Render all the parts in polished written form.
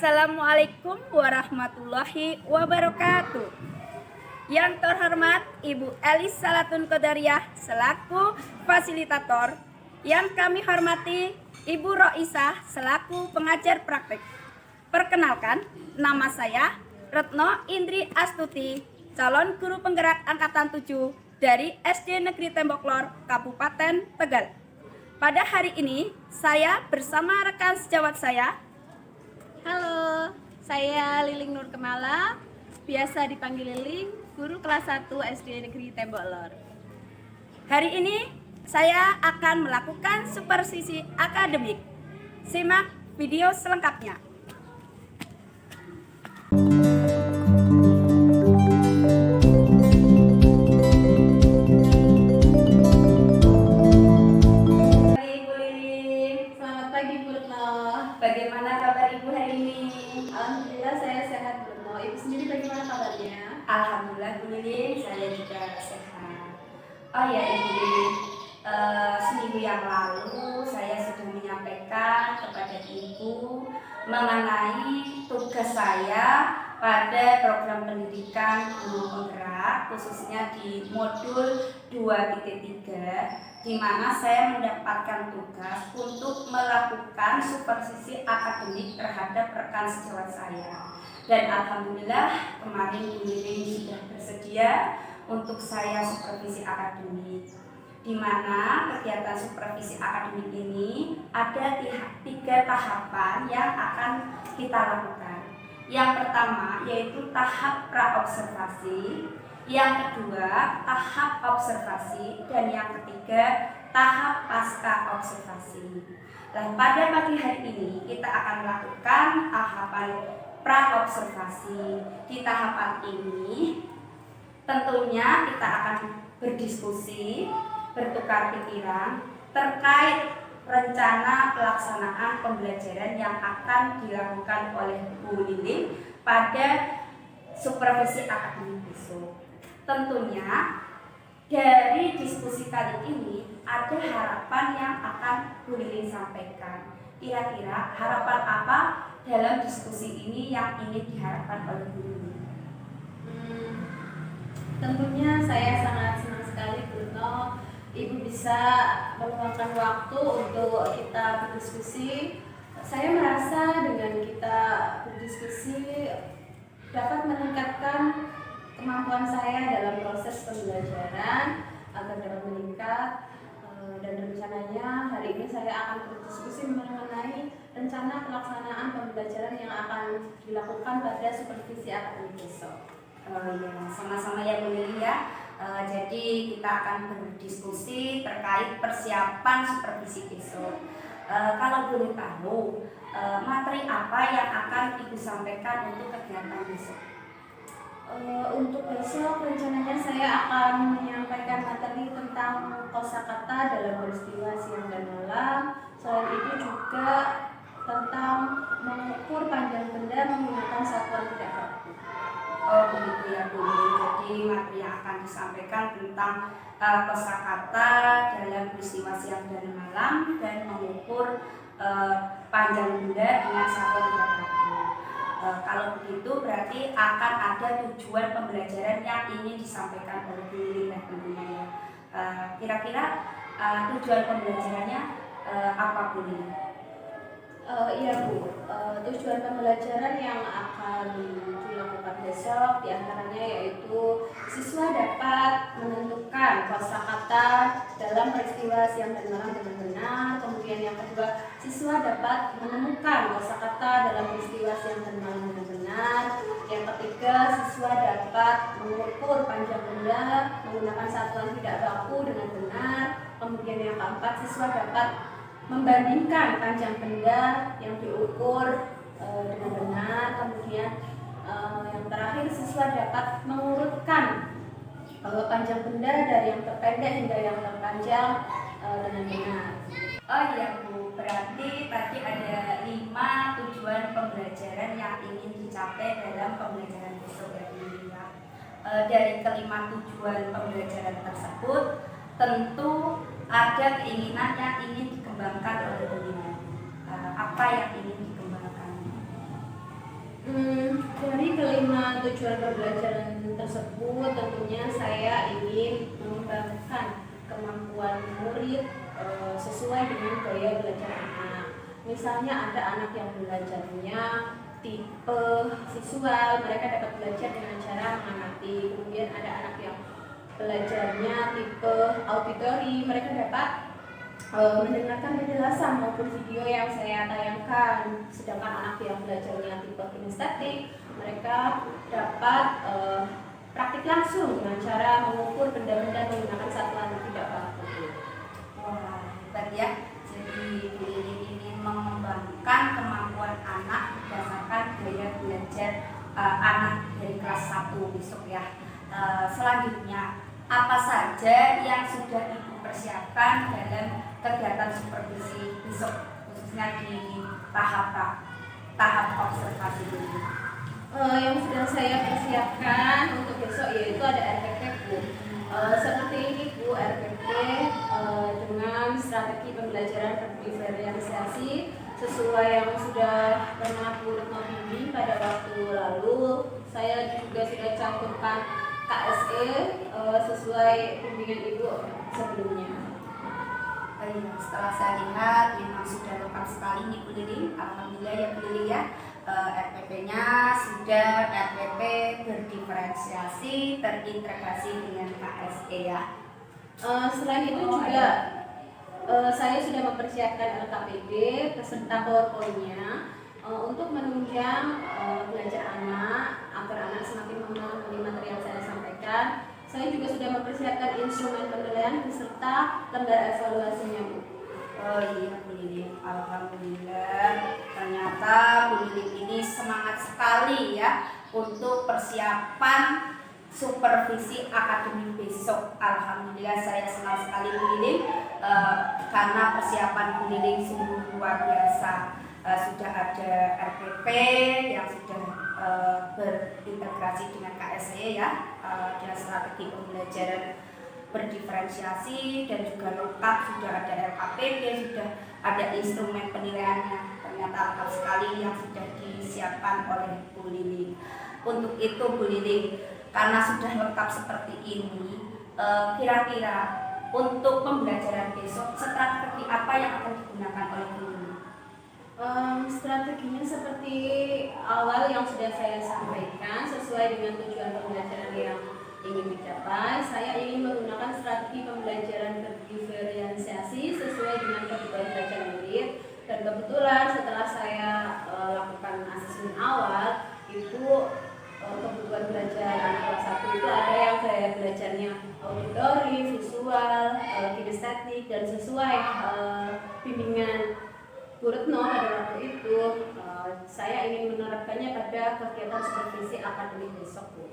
Assalamualaikum warahmatullahi wabarakatuh. Yang terhormat Ibu Elis Salatun Qadariyah selaku fasilitator. Yang kami hormati Ibu Roisah selaku pengajar praktik. Perkenalkan, nama saya Retno Indri Astuti, calon guru penggerak angkatan 7 dari SD Negeri Tembok Lor, Kabupaten Tegal. Pada hari ini, saya bersama rekan sejawat saya. Halo, saya Liling Nur Kemala, biasa dipanggil Liling, guru kelas 1 SD Negeri Tembok Lor. Hari ini saya akan melakukan supervisi akademik. Simak video selengkapnya. Bagaimana kabar Ibu hari ini? Alhamdulillah saya sehat, Bu Retno. Ibu sendiri bagaimana kabarnya? Alhamdulillah Bu Liling, saya juga sehat. Oh ya Ibu Liling, seminggu yang lalu saya sudah menyampaikan kepada Ibu mengenai tugas saya pada program pendidikan guru penggerak, khususnya di modul 2.3, di mana saya mendapatkan tugas untuk melakukan supervisi akademik terhadap rekan sejawat saya. Dan alhamdulillah kemarin Bu Liling sudah bersedia untuk saya supervisi akademik, di mana kegiatan supervisi akademik ini ada 3 tahapan yang akan kita lakukan. Yang pertama yaitu tahap praobservasi, yang kedua tahap observasi, dan yang ketiga tahap pasca observasi. Nah, pada pagi hari ini kita akan melakukan tahapan praobservasi. Di tahapan ini tentunya kita akan berdiskusi, bertukar pikiran terkait rencana pelaksanaan pembelajaran yang akan dilakukan oleh Bu Liling pada supervisi akademik besok. Tentunya dari diskusi kali ini ada harapan yang akan Bu Liling sampaikan. Kira-kira harapan apa dalam diskusi ini yang ingin diharapkan oleh Bu Liling? Tentunya saya sangat senang sekali, Bu Retno, Ibu bisa meluangkan waktu untuk kita berdiskusi. Saya merasa dengan kita berdiskusi dapat meningkatkan kemampuan saya dalam proses pembelajaran agar dapat meningkat, dan rencananya hari ini saya akan berdiskusi mengenai rencana pelaksanaan pembelajaran yang akan dilakukan pada supervisi akademik besok. Oh iya, sama-sama ya Bu Liling ya. Jadi kita akan berdiskusi terkait persiapan supervisi besok. Kalau boleh tahu, materi apa yang akan Ibu sampaikan untuk kegiatan besok? Untuk besok rencananya saya akan menyampaikan materi tentang kosakata dalam peristiwa siang dan malam. Selain itu juga tentang mengukur panjang benda menggunakan satuan tidak baku. Oh begitu ya Bu Liling. Jadi materi yang akan disampaikan tentang kosakata dalam peristiwa siang dan malam dan mengukur panjang benda dengan satuan tidak baku. Kalau begitu berarti akan ada tujuan pembelajaran yang ingin disampaikan oleh Bu Liling tentunya ya. Kira-kira tujuan pembelajarannya apa Bu Liling? Iya Bu, tujuan pembelajaran yang akan dilakukan besok diantaranya yaitu siswa dapat menentukan kosakata dalam peristiwa siang dan malam dengan benar. Kemudian yang kedua, siswa dapat menemukan kosakata dalam peristiwa siang dan malam dengan benar. Yang ketiga, siswa dapat mengukur panjang benda menggunakan satuan tidak baku dengan benar. Kemudian yang keempat, siswa dapat membandingkan panjang benda yang diukur dengan benar. Kemudian yang terakhir, siswa dapat mengurutkan panjang benda dari yang terpendek hingga yang terpanjang dengan benar. Oh iya Bu, berarti tadi ada 5 tujuan pembelajaran yang ingin dicapai dalam pembelajaran besok ya Bu Liling. Dari kelima tujuan pembelajaran tersebut tentu ada keinginan yang ingin dikembangkan oleh Bu Liling. Apa yang ingin dikembangkan? tujuan pembelajaran tersebut tentunya saya ingin mengembangkan kemampuan murid sesuai dengan gaya belajar anak. Misalnya ada anak yang belajarnya tipe visual, mereka dapat belajar dengan cara mengamati. Kemudian ada anak yang belajarnya tipe auditory, mereka dapat mendengarkan penjelasan maupun video yang saya tayangkan. Sedangkan anak yang belajarnya tipe kinestetik, mereka dapat praktik langsung dengan cara mengukur benda-benda menggunakan satuan tidak baku. Wah, hebat ya. Jadi Bu Lili ini mengembangkan kemampuan anak berdasarkan gaya belajar anak dari kelas 1 besok ya. Selanjutnya, apa saja yang sudah Ibu persiapkan dalam kegiatan supervisi besok, khususnya di tahap observasi ini? Yang sudah saya persiapkan untuk besok yaitu ada RPP, Bu. Seperti ini, Bu, RPP dengan strategi pembelajaran berdiferensiasi sesuai yang sudah pernah Bu Retno bimbing pada waktu lalu. Saya juga sudah cantumkan KSE sesuai bimbingan Ibu sebelumnya. Setelah saya lihat memang sudah lengkap sekali nih Bu Lili. Alhamdulillah ya Bu Lili ya. RPP-nya sudah RPP berdiferensiasi terintegrasi dengan KSE ya. Selain itu juga saya sudah mempersiapkan LKPD beserta PowerPoint-nya untuk menunjang belajar anak agar anak semakin memahami materi yang saya sampaikan. Saya juga sudah mempersiapkan instrumen penilaian beserta lembar evaluasinya, Bu. Oh iya Bu Lili, alhamdulillah. Ternyata Bu Lili ini semangat sekali ya untuk persiapan supervisi akademik besok. Alhamdulillah saya senang sekali Bu Lili karena persiapan Bu Lili sungguh luar biasa. Sudah ada RPP yang sudah berintegrasi dengan KSE ya, dengan strategi pembelajaran berdiferensiasi, dan juga lengkap sudah ada LKPD, sudah ada instrumen penilaiannya. Ternyata lengkap sekali yang sudah disiapkan oleh Bu Lili. Untuk itu Bu Lili, karena sudah lengkap seperti ini, kira-kira untuk pembelajaran besok strategi apa yang akan digunakan oleh Bu Lili? Strateginya seperti awal yang sudah saya sampaikan, sesuai dengan tujuan pembelajaran yang ingin dicapai. Saya ingin menggunakan strategi pembelajaran berdiferensiasi sesuai dengan kebutuhan belajar murid. Dan kebetulan setelah saya lakukan asesmen awal, itu kebutuhan belajar anak kelas 1 itu ada yang gaya belajarnya auditory, visual, kinestetik, dan sesuai bimbingan Bu Retno pada waktu itu, saya ingin menerapkannya pada kegiatan supervisi akademik besok, Bu.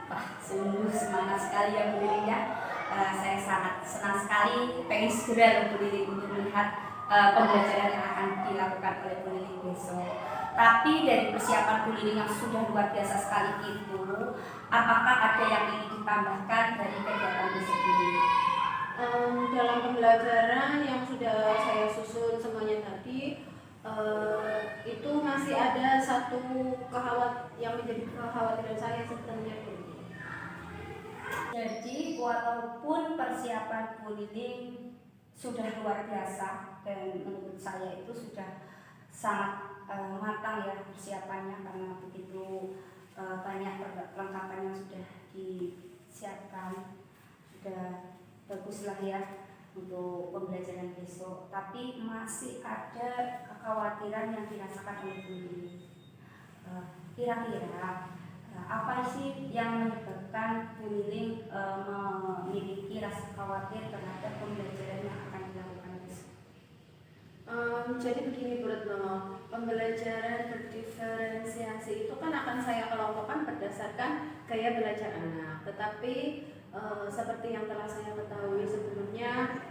Wah, sungguh semangat sekali ya Bu Lili ya. Saya sangat senang sekali, pengen segera Bu Lili untuk melihat pembelajaran yang akan dilakukan oleh Bu Lili besok. Tapi dari persiapan Bu Lili yang sudah luar biasa sekali itu, apakah ada yang ingin ditambahkan dari kegiatan besok ini? Dalam pembelajaran yang sudah saya susun semuanya tadi, itu masih ada satu yang menjadi kekhawatiran saya sebenarnya, Bu. Jadi walaupun persiapan Bu Lili sudah luar biasa dan menurut saya itu sudah sangat matang ya persiapannya, karena begitu banyak perlengkapan yang sudah disiapkan, sudah baguslah ya untuk pembelajaran besok. Tapi masih ada kekhawatiran yang dirasakan oleh Bu Lili. Kira-kira apa sih yang menyebabkan Bu Lili memiliki rasa khawatir terhadap pembelajaran yang akan dilakukan besok? Jadi begini Bu Retno, pembelajaran berdiferensiasi itu kan akan saya kelompokkan berdasarkan gaya belajar anak. Tetapi seperti yang telah saya ketahui sebelumnya,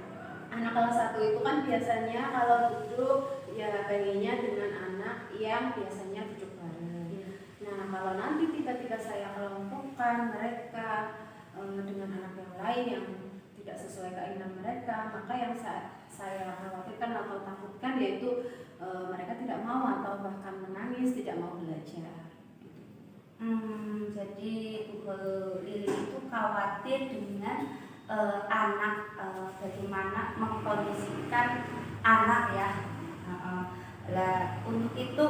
anak kelas 1 itu kan biasanya kalau duduk ya pengennya dengan anak yang biasanya duduk bareng. Nah, kalau nanti tiba-tiba saya kelompokkan mereka dengan anak yang lain yang tidak sesuai keinginan mereka, maka yang saya khawatirkan atau takutkan yaitu mereka tidak mau atau bahkan menangis, tidak mau belajar. Jadi Bu Lili itu khawatir dengan anak, bagaimana mengkondisikan anak ya. Lah untuk itu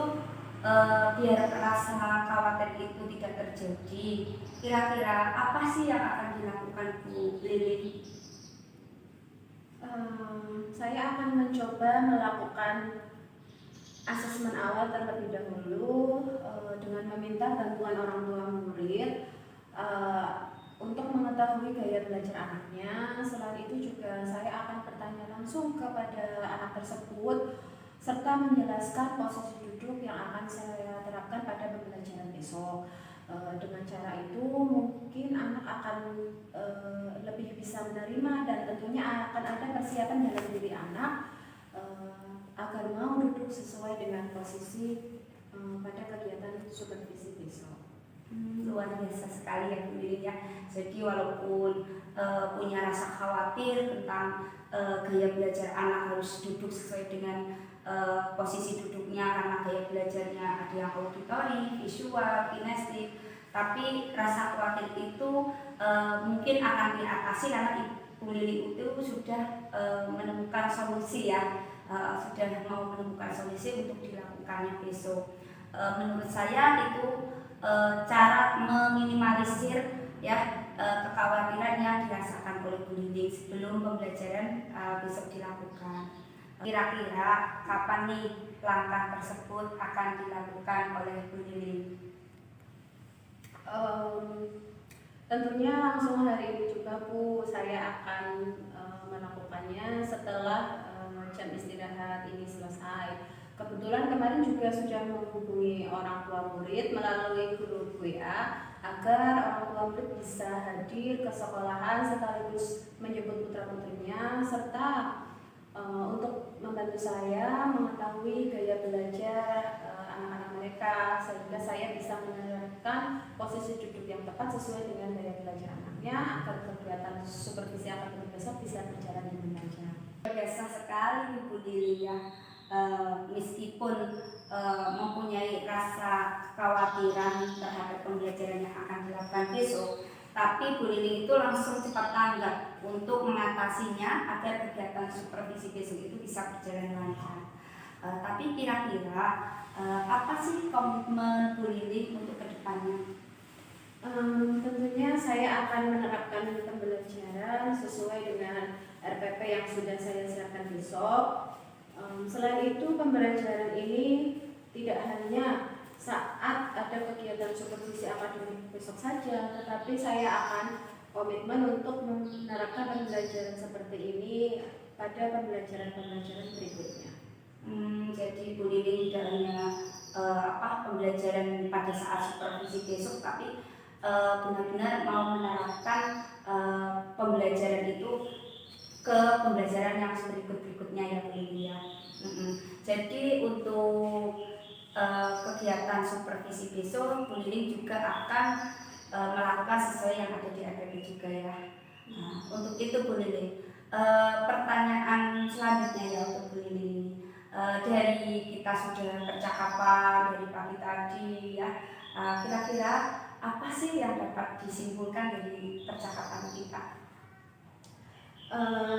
biar rasa khawatir itu tidak terjadi, kira-kira apa sih yang akan dilakukan Bu Lili? Saya akan mencoba melakukan asesmen awal terlebih dahulu dengan meminta bantuan orang tua murid untuk mengetahui gaya belajar anaknya. Selain itu juga saya akan bertanya langsung kepada anak tersebut serta menjelaskan posisi duduk yang akan saya terapkan pada pembelajaran besok. Dengan cara itu mungkin anak akan lebih bisa menerima dan tentunya akan ada persiapan dalam diri anak agar mau duduk sesuai dengan posisi pada kegiatan supervisi besok. Luar biasa sekali ya Bu Lili ya. Jadi walaupun punya rasa khawatir tentang gaya belajar anak harus duduk sesuai dengan posisi duduknya, karena gaya belajarnya ada yang auditori, visual, kinestetik, tapi rasa khawatir itu mungkin akan diatasi karena Ibu Lili itu sudah menemukan solusi ya, sudah mau menemukan solusi untuk dilakukannya besok. Menurut saya itu cara meminimalisir ya kekhawatiran yang dirasakan oleh Bu Lili sebelum pembelajaran besok dilakukan. Kira-kira kapan nih langkah tersebut akan dilakukan oleh Bu Lili? Tentunya langsung hari ini juga Bu, saya akan melakukannya setelah jam istirahat ini selesai. Kebetulan kemarin juga sudah menghubungi orang tua murid melalui grup WA agar orang tua murid bisa hadir ke sekolahan sekaligus menjemput putra-putrinya serta untuk membantu saya mengetahui gaya belajar anak-anak mereka sehingga saya bisa menerapkan posisi duduk yang tepat sesuai dengan gaya belajar anaknya agar kegiatan supervisi akademik besok bisa berjalan dengan lancar. Biasa sekali Bu Lili ya, meskipun mempunyai rasa kekhawatiran terhadap pembelajaran yang akan dilakukan besok, tapi Bu Lili itu langsung cepat tanggap untuk mengatasinya agar kegiatan supervisi besok itu bisa berjalan lancar. Tapi kira-kira apa sih komitmen Bu Lili untuk kedepannya? Tentunya saya akan menerapkan pembelajaran sesuai dengan RPP yang sudah saya siapkan besok. Selain itu pembelajaran ini tidak hanya saat ada kegiatan supervisi akademik besok saja, tetapi saya akan komitmen untuk menerapkan pembelajaran seperti ini pada pembelajaran-pembelajaran berikutnya. Jadi Bu Lili tidak hanya pembelajaran pada saat supervisi besok, tapi benar-benar mau menerapkan pembelajaran itu ke pembelajaran yang berikut-berikutnya ya Bu Lili ya. Jadi untuk kegiatan supervisi besok Bu Lili juga akan melakukan sesuai yang ada di RPP juga ya. Untuk itu Bu Lili, pertanyaan selanjutnya ya untuk Bu Lili. Dari kita sudah percakapan dari pagi tadi ya, kira-kira apa sih yang dapat disimpulkan dari percakapan kita?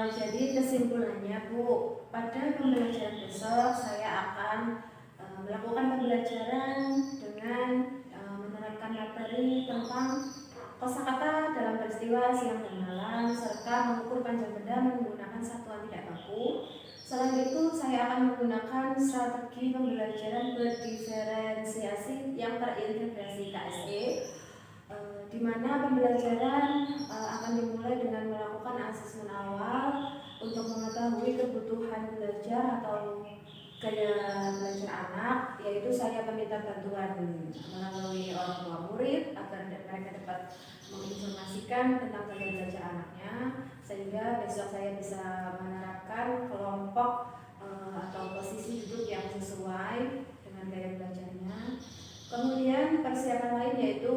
Jadi kesimpulannya Bu, pada pembelajaran besok saya akan melakukan pembelajaran dengan menerapkan materi tentang kosakata dalam peristiwa siang dan malam serta mengukur panjang benda menggunakan satuan tidak baku. Selain itu saya akan menggunakan strategi pembelajaran berdiferensiasi yang terintegrasi KSE, di mana pembelajaran akan dimulai dengan melakukan asesmen awal untuk mengetahui kebutuhan belajar atau gaya belajar anak, yaitu saya meminta bantuan melalui orang tua murid agar mereka dapat menginformasikan tentang gaya belajar anaknya sehingga besok saya bisa menerapkan kelompok atau posisi duduk yang sesuai dengan gaya belajarnya. Kemudian persiapan lain yaitu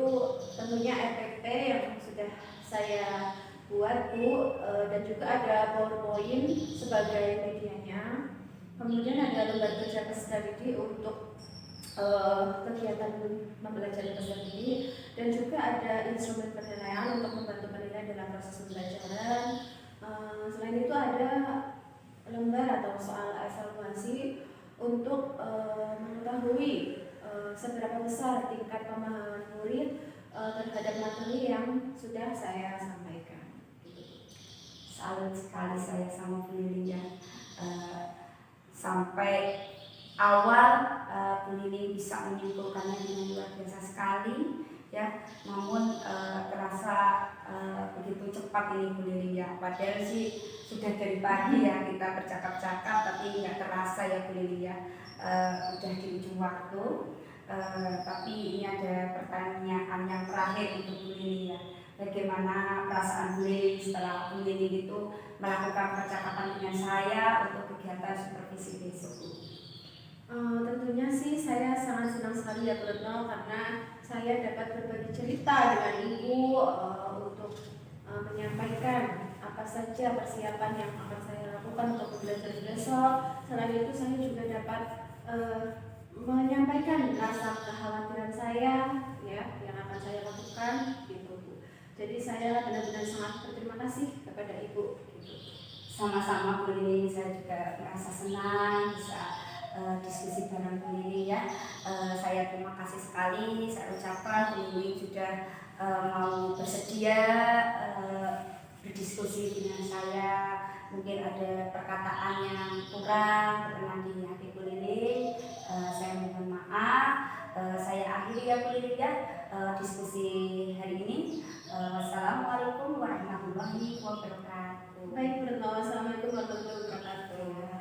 tentunya RPP yang sudah saya buat Bu, dan juga ada PowerPoint sebagai medianya. Kemudian ada lembar kerja peserta didik untuk kegiatan pembelajaran bahasa ini, dan juga ada instrumen penilaian untuk membantu penilaian dalam proses pembelajaran. Selain itu ada lembar atau soal evaluasi untuk mengetahui seberapa besar tingkat pemahaman murid terhadap materi yang sudah saya sampaikan. Salut sekali saya sama Bu Lili ya. Sampai awal Bu Lili bisa menyimpulkannya dengan luar biasa sekali ya. Namun terasa begitu cepat ini Bu Lili ya. Padahal sih sudah dari pagi ya kita bercakap-cakap, tapi nggak terasa ya Bu Lili ya. Udah di ujung waktu. Tapi ini ada pertanyaan yang terakhir untuk Bu Lili ya. Bagaimana perasaan Bu Lili setelah Bu Lili itu melakukan percakapan dengan saya untuk kegiatan supervisi besok Bu? Tentunya sih saya sangat senang sekali ya Bu Retno, karena saya dapat berbagi cerita dengan Ibu untuk menyampaikan apa saja persiapan yang akan saya lakukan untuk pembelajaran besok. Selain itu saya juga dapat menyampaikan rasa kekhawatiran saya ya yang akan saya lakukan gitu Bu. Jadi saya benar-benar sangat berterima kasih kepada Ibu gitu. Sama-sama Bu Lili, saya juga merasa senang bisa diskusi bareng Bu Lili ya. Saya terima kasih sekali, saya ucapkan Bu Lili sudah mau bersedia berdiskusi dengan saya. Mungkin ada perkataan yang kurang berkenan di hati Bu Lili, saya mohon maaf. Saya akhiri ya Bu Lili ya diskusi hari ini. Wassalamualaikum warahmatullahi wabarakatuh. Baik Bu Retno, assalamualaikum warahmatullahi wabarakatuh.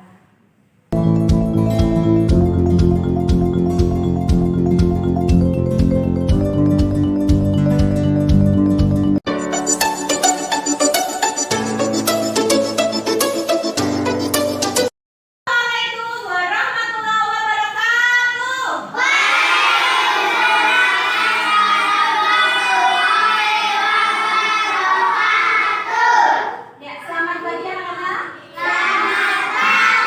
Ya, selamat pagi anak-anak. Selamat pagi.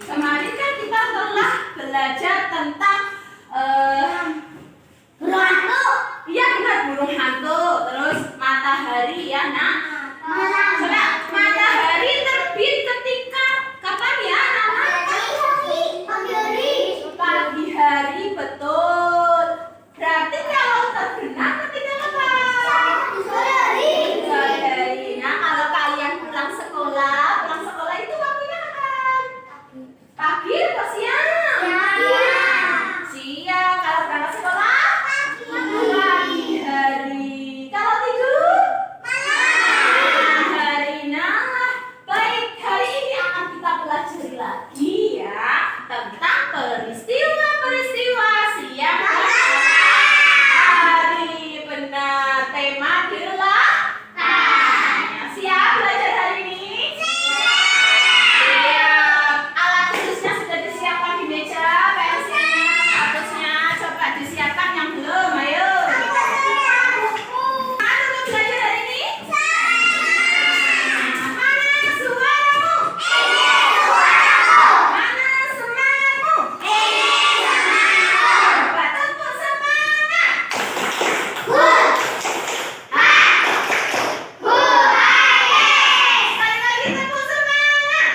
kemarin kan kita telah belajar tentang burung hantu. Iya benar, burung hantu. Terus matahari ya nak. Sudah, matahari terbit ketika kapan ya nak? Pagi hari, betul. Berarti kalau terbenam ketika apa? Sore hari. Nah, kalau kalian pulang sekolah itu waktunya kapan? Pagi atau siang? Siang. Kalau berangkat sekolah? Pagi hari. Kalau tidur? Malam hari. Nah, baik, hari ini akan kita pelajari lagi ya tentang peristiwa-peristiwa siang hari. Benar, tema adalah siap belajar hari ini? Siap. Alat tulisnya sudah disiapkan di meja, pensilnya, kartusnya coba disiapkan yang belum, ayo. Mana untuk belajar hari ini? Mana suaramu? Mana semangatmu? Coba tepuk semangat. Sekali lagi tepuk semangat.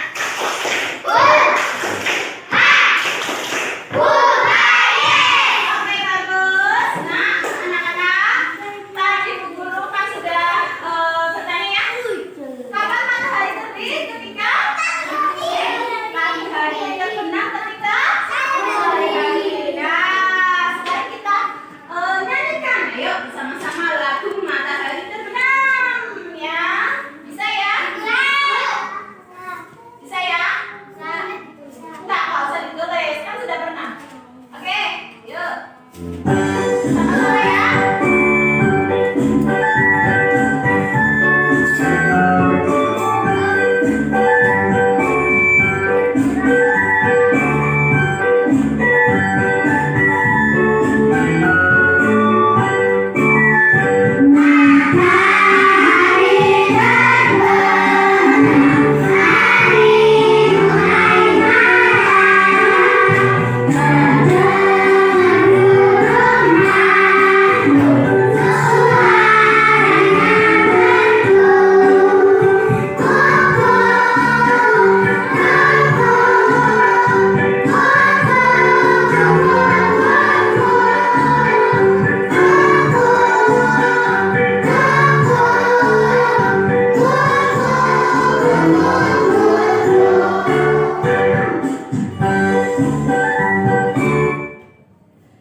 Oke, bagus. Nah, anak-anak, tadi Bu Guru kan sudah bertanya ya. Kapan matahari terbit? Ketika pagi hari. Terbenam ketika sore hari. Nah, sekarang kita nyanyikan. Ayo bersama-sama lagu Matahari Terbenam ya. Bisa ya? Bisa ya? Enggak usah ditulis, kan sudah pernah. Oke, yuk. Sama-sama ya.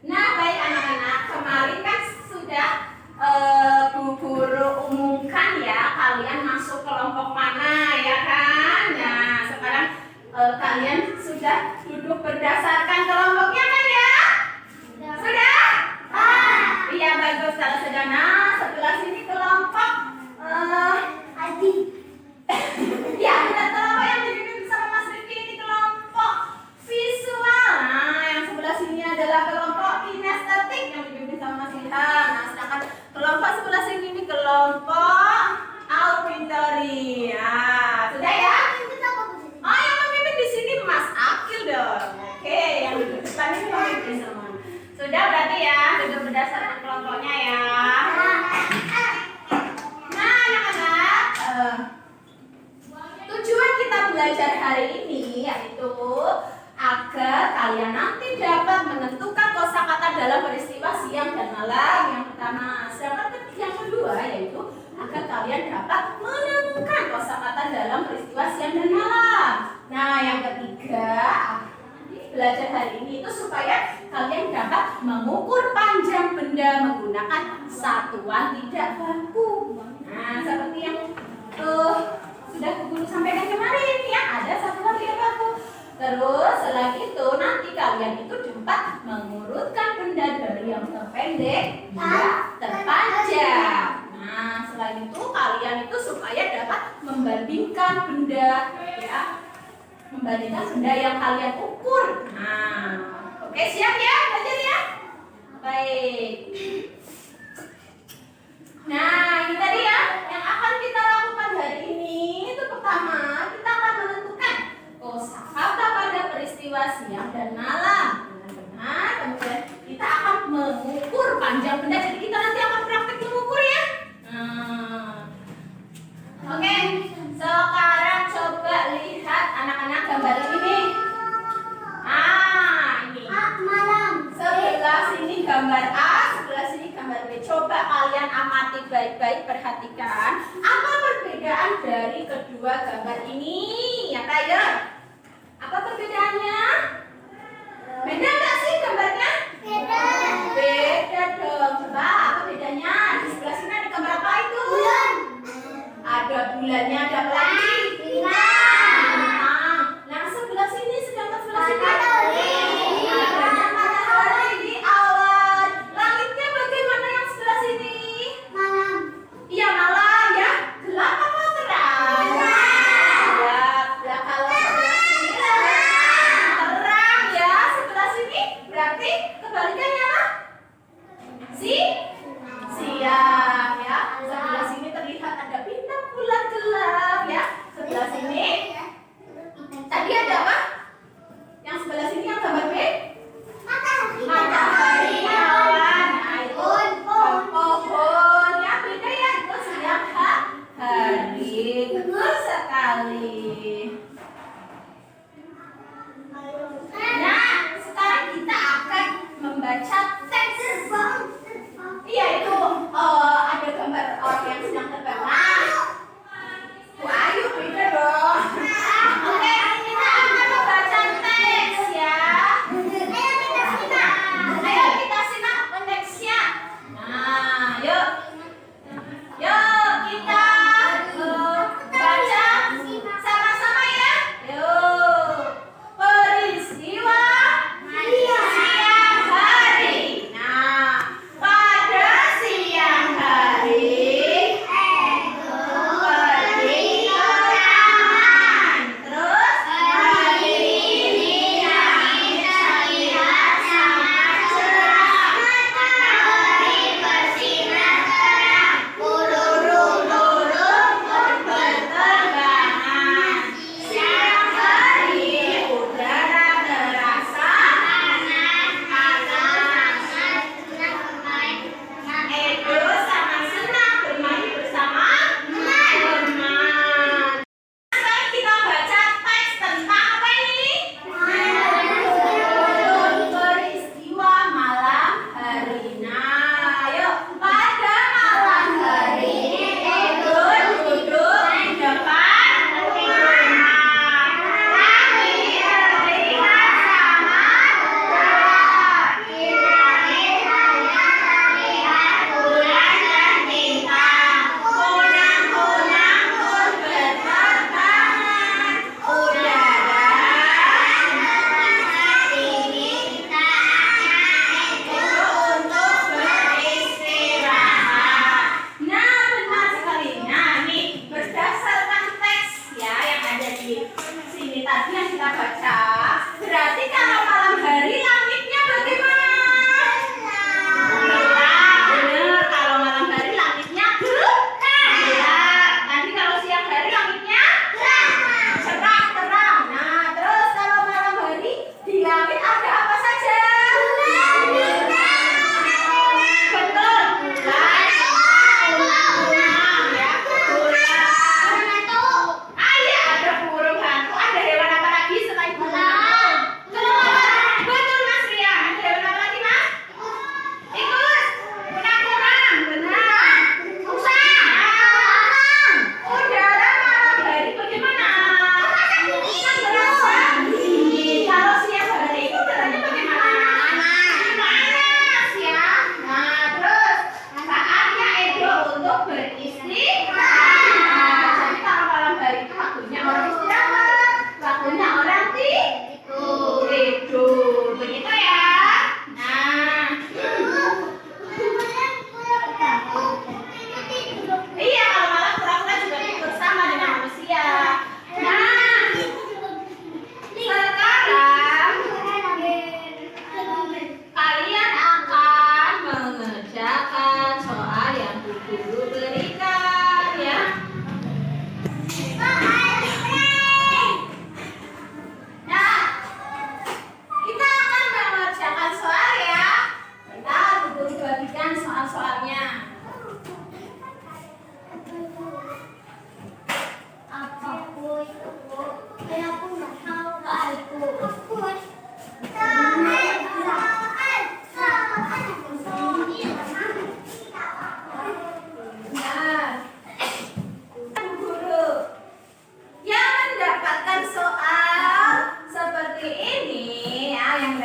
Nah, baik anak-anak, kemarin kan sudah Bu Guru umumkan ya kalian masuk kelompok mana ya kan? Nah, sekarang kalian sudah duduk berdasarkan kelompoknya kan ya? Sudah? Iya bagus, kalau sudah. Nah, sebelah sini kelompok ya, benar, kelompok yang dipimpin sama Mas Rifki ini kelompok visual. Nah, yang sebelah sini adalah kelompok kinestetik yang dipimpin sama Mas Ilham. Nah, sedangkan kelompok sebelah sini ini kelompok auditory. Nah, sudah ya? Oh, yang memimpin di sini Mas Akil dong. Oke, yang di depan ini memimpin semua. Sudah berarti ya, duduk berdasarkan kelompoknya ya. Nah, anak-anak, tujuan kita belajar hari ini yaitu agar kalian nanti dapat menentukan kosakata dalam peristiwa siang dan malam yang pertama. Sedangkan yang kedua yaitu agar kalian dapat menemukan kosakata dalam peristiwa siang dan malam. Nah, yang ketiga, belajar hari ini itu supaya kalian dapat mengukur panjang benda menggunakan satuan tidak baku. Nah, seperti yang sudah Bu Guru sampaikan kemarin ya, ada satuan tidak baku. Terus selain itu nanti kalian itu dapat mengurutkan benda dari yang terpendek hingga terpanjang. Nah, selain itu kalian itu supaya dapat membandingkan benda ya, membandingkan benda yang kalian ukur. Nah, oke, siap ya belajar ya? Baik. Nah, ini tadi ya yang akan kita lakukan hari ini. Itu pertama, kita akan menentukan kosakata pada peristiwa siang dan malam dengan benar. Kemudian kita akan mengukur panjang benda. Jadi kita nanti akan praktek mengukur ya. Oke, sekarang coba lihat anak-anak gambar ini. Ini. Sebelah sini gambar A, sebelah sini gambar B. Coba kalian amati baik-baik, perhatikan apa perbedaan dari kedua gambar ini. Ya Kak ya? Apa perbedaannya? Beda nggak sih gambarnya? Beda. Beda dong. Coba apa bedanya? Di sebelah sini ada gambar apa itu? Bulan. Ada bulannya, ada apa lagi? Bintang. Nah sebelah sini, sedangkan sebelah sini adanya matahari di awan. Langitnya bagaimana yang sebelah sini? Malam. Iya malam ya. Gelap apa terang? Gelap. Ya kalau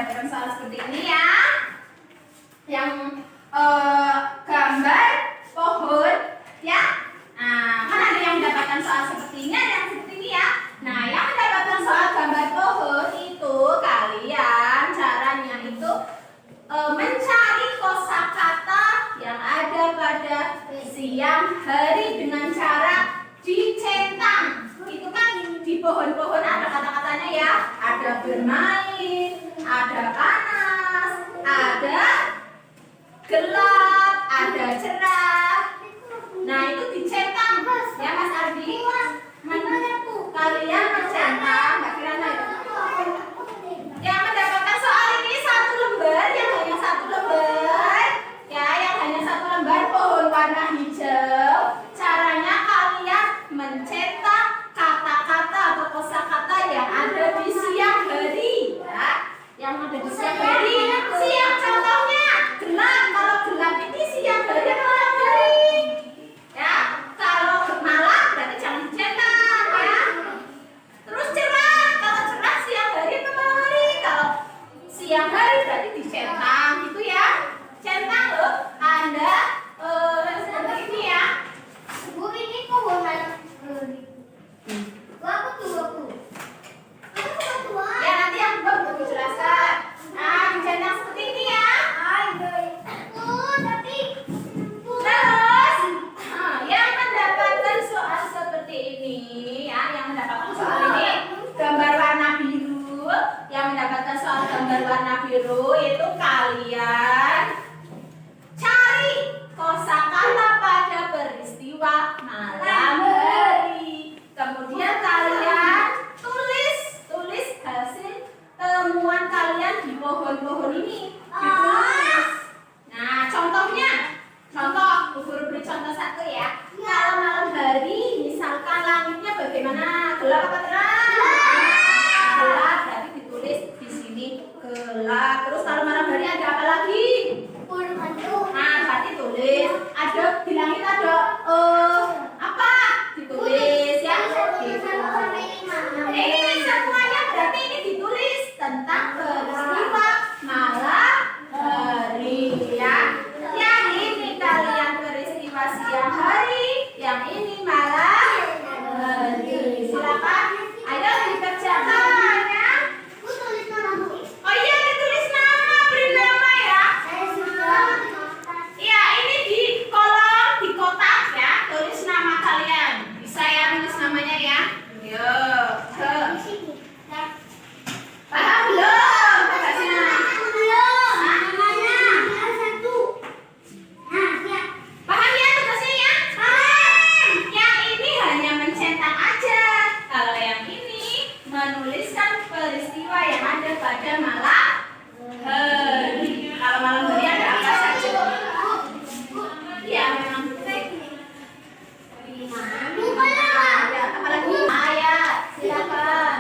mendapatkan soal seperti ini ya. Yang gambar pohon ya. Nah, kan ada yang mendapatkan soal seperti ini, ada yang seperti ini ya. Nah, yang mendapatkan soal gambar pohon itu kalian caranya itu mencari kosakata yang ada pada siang hari dengan cara dicentang. Itu kan di pohon-pohon ada kata-katanya ya. Ada bermain, ada panas, ada gelap, ada cerah. Nah, itu dicentang ya Mas Ardi. Kalian mencentang, Mbak Kirana itu. Yang mendapatkan soal ini satu lembar, yang hanya satu lembar ya, yang hanya satu lembar pohon warna hijau. Caranya kalian mencetak kata-kata atau kosakata yang ada di siang hari ya, yang ada di siang hari. Siang contohnya gelap, kalau gelap ini siang hari atau malam hari ya. Kalau malam berarti jangan dicetak ya. Terus cerah, kalau cerah siang hari atau malam hari. Kalau siang hari berarti dicentang gitu ya. Centang loh, Anda seperti ini ya. Bu, ini kok warna aku tuh. Ya, nanti yang baru dijelaskan. Nah, dicentang seperti ini ya. Tapi Terus, yang mendapatkan soal seperti ini ya, yang mendapatkan soal ini gambar warna biru, yang mendapatkan soal gambar warna biru itu kalian cari kosakata pada peristiwa malam hari. Kemudian kalian tulis hasil temuan kalian di pohon-pohon ini. Ditulis. Nah, contoh, Bu Guru beri contoh satu ya. Kalau malam hari, misalkan langitnya bagaimana? Gelap apa terang? Gelap, berarti ditulis di sini gelap. Terus kalau malam hari ada apa lagi? Nah, berarti tulis. Ada di langit ada apa? Ditulis ya. Ini semuanya berarti ini ditulis tentang peristiwa malam hari ya. Yang ini kalian peristiwa siang hari, yang ini malam hari. Silakan, ayo dikerjakan ya. Oh iya, ditulis nama, beri nama ya. Iya, ini di kolom, di kotak ya. Tulis nama kalian. Bisa ya tulis namanya ya. Yuk. Paham belum? Tugasnya. Paham ya tugasnya ya? Paham. Yang ini hanya mencentang aja. Kalau yang ini menuliskan peristiwa yang ada pada malam hari. Kalau malam hari ada apa saja? Ya memang penting. Ya, apa lagi? Ayat, silakan.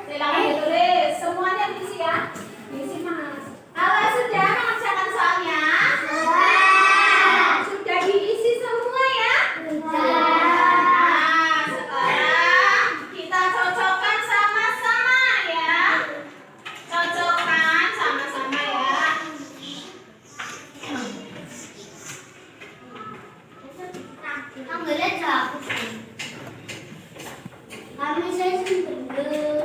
Silakan ditulis. Semuanya diisi ya. Diisi Mas. Kalau sudah mengerjakan soalnya? Sudah diisi semua ya? Nah, sekarang kita cocokkan sama-sama ya. Cocokkan sama-sama ya. Kami saya sendiri.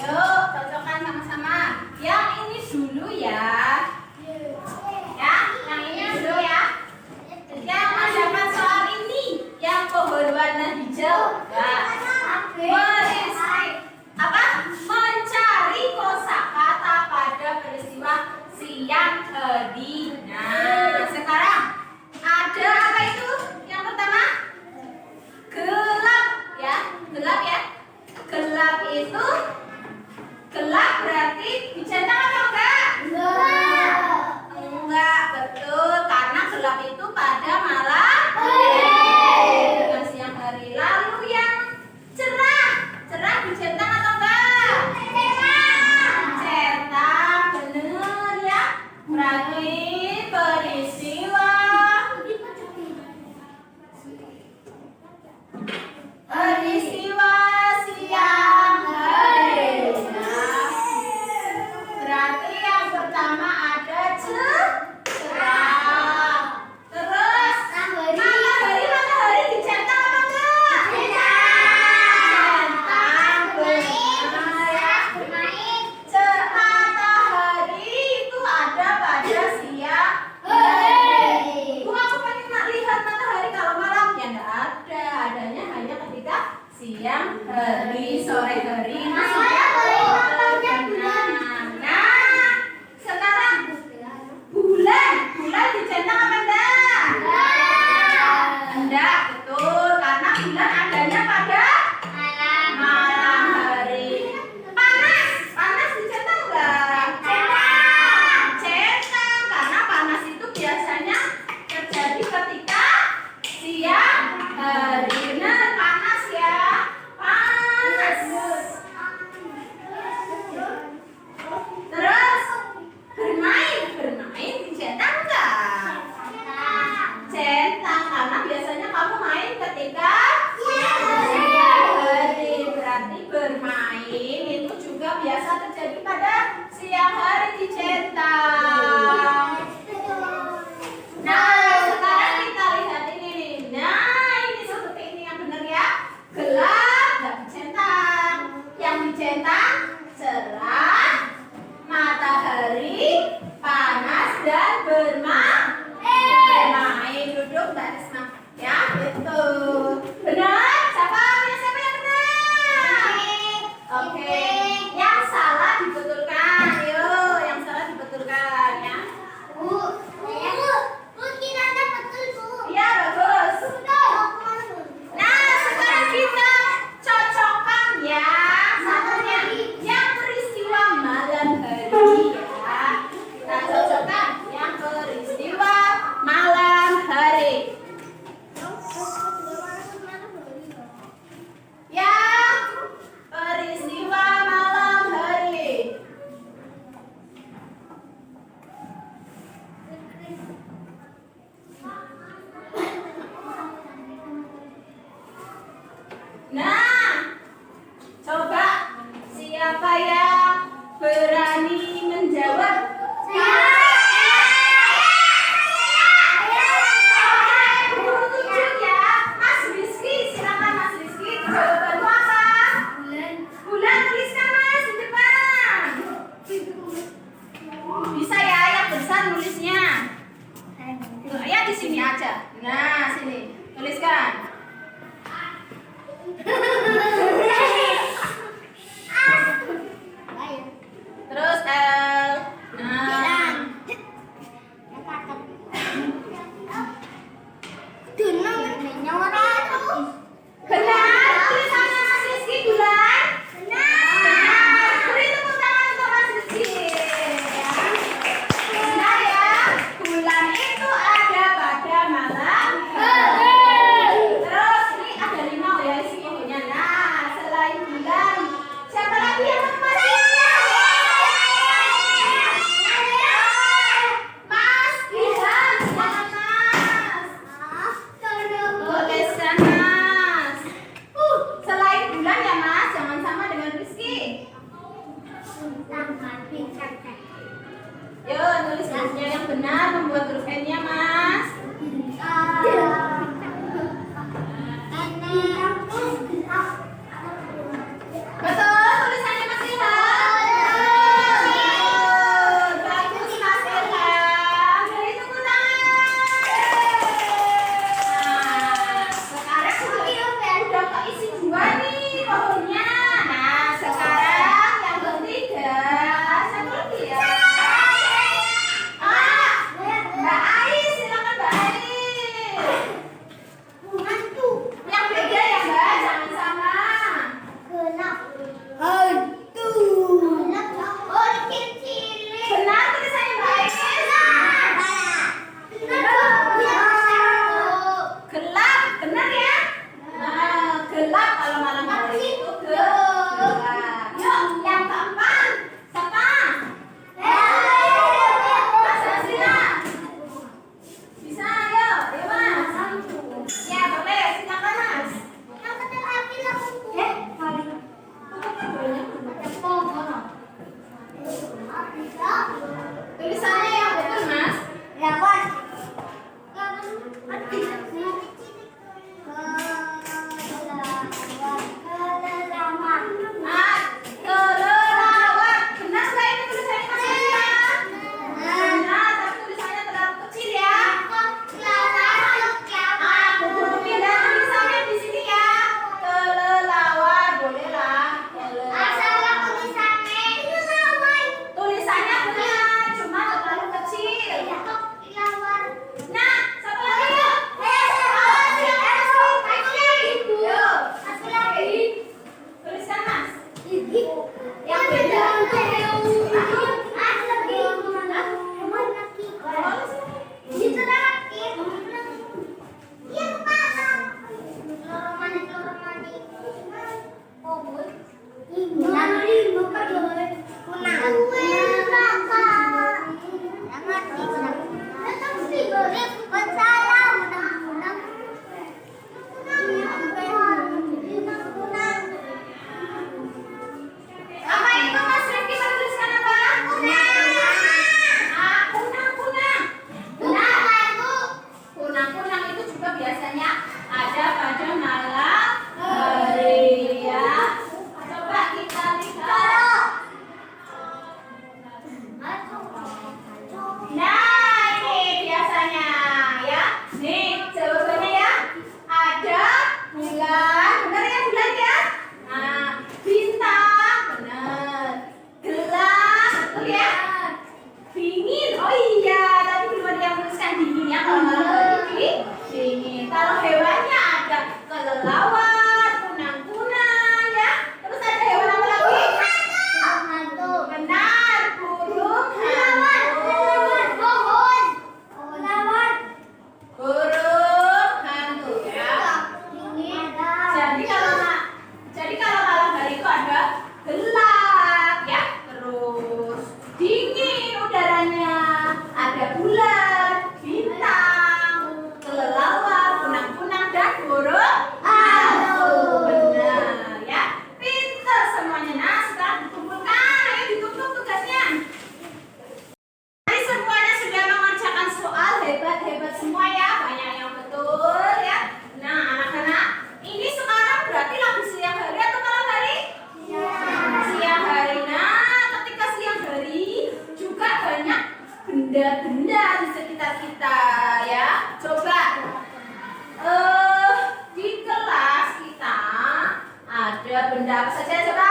Yuk, cocokkan sama-sama. Yang ini dulu ya. Ya, yang ini dulu ya. Yang mendapat soal ini, yang pohon warna hijau. Mencari kosakata pada peristiwa siang hari. Nah, sekarang ada apa itu? Yang pertama, gelap ya. Gelap ya. Gelap itu gelap berarti dicentang atau enggak? Enggak, betul. Karena gelap itu pada malam hari dengan siang hari. Lalu yang hari, sore hari. Saya boleh namanya bulan. Nah, sekarang bulan dicentang apa enggak? Enggak, betul. Karena bulan adanya pada malam hari. Panas dicentang enggak? Centang, karena panas itu biasanya terjadi ketika siang hari. Benar, panas ya. Panas. Terus bermain dicentang enggak? Centang, karena biasanya kamu main ketika siang hari. Berarti bermain itu juga biasa terjadi pada siang hari dicentang. Nah, sekarang kita lihat ini nih. Nah, ini seperti ini yang benar ya. Gelap dan dicentang. Yang dicentang cerah, matahari, panas dan bermain. Duduk Mbak Risma. Ya, betul. Benar? Siapa yang benar? Oke. Yang salah dibetulkan. Yuk, yang salah dibetulkan ya. Iya, bagus. Nah, sekarang kita cocokkan ya satunya yang peristiwa malam hari ya. Kita cocokkan yang peristiwa malam hari. Yang peristiwa malam hari. Nah, coba siapa yang berani menjawab? Tujuh ya, Mas Rizky, silakan Mas Rizky. Jawabanmu apa? Bulan Rizka Mas di depan. Bisa ya, yang besar nulisnya. Ya di sini aja. Nah, sini tuliskan. Terus L. Nah, benar tulisannya Mas Rizky bulan. Benar. Beri tepuk tangan untuk Mas Rizky. Ya. Benar ya. Bulan itu ada pada malam hari. Terus ini ada 5 ya isi bukunya. Nah, selain bulan, siapa lagi yang masih? Mas Ilham, silakan Mas. Tuliskan Mas. Selain bulan ya Mas, jangan sama dengan Rizky. Yuk, nulis hurufnya yang benar, membuat huruf N-nya Mas. Betul, tulisannya Mas Ilham. Bagus Mas Ilham. Beri tepuk tangan. Nah, sekarang udah keisi 2 nih pohonnya. Nah, sekarang yang ketiga, satu lagi ya. Mbak Ais, silakan Mbak Ais. Yang beda ya benda apa saja coba?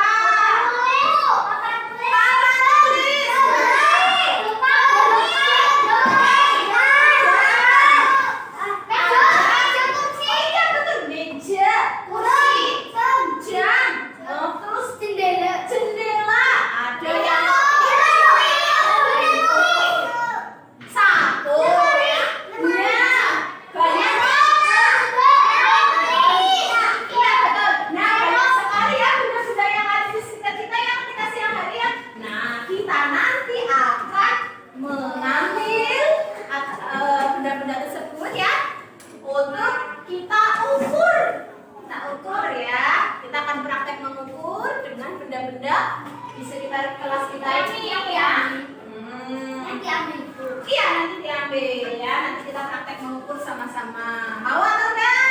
Benda di sekitar kelas kita ini ya. Iya, nanti diambil ya. Nanti kita praktek mengukur sama-sama. Mau atau enggak?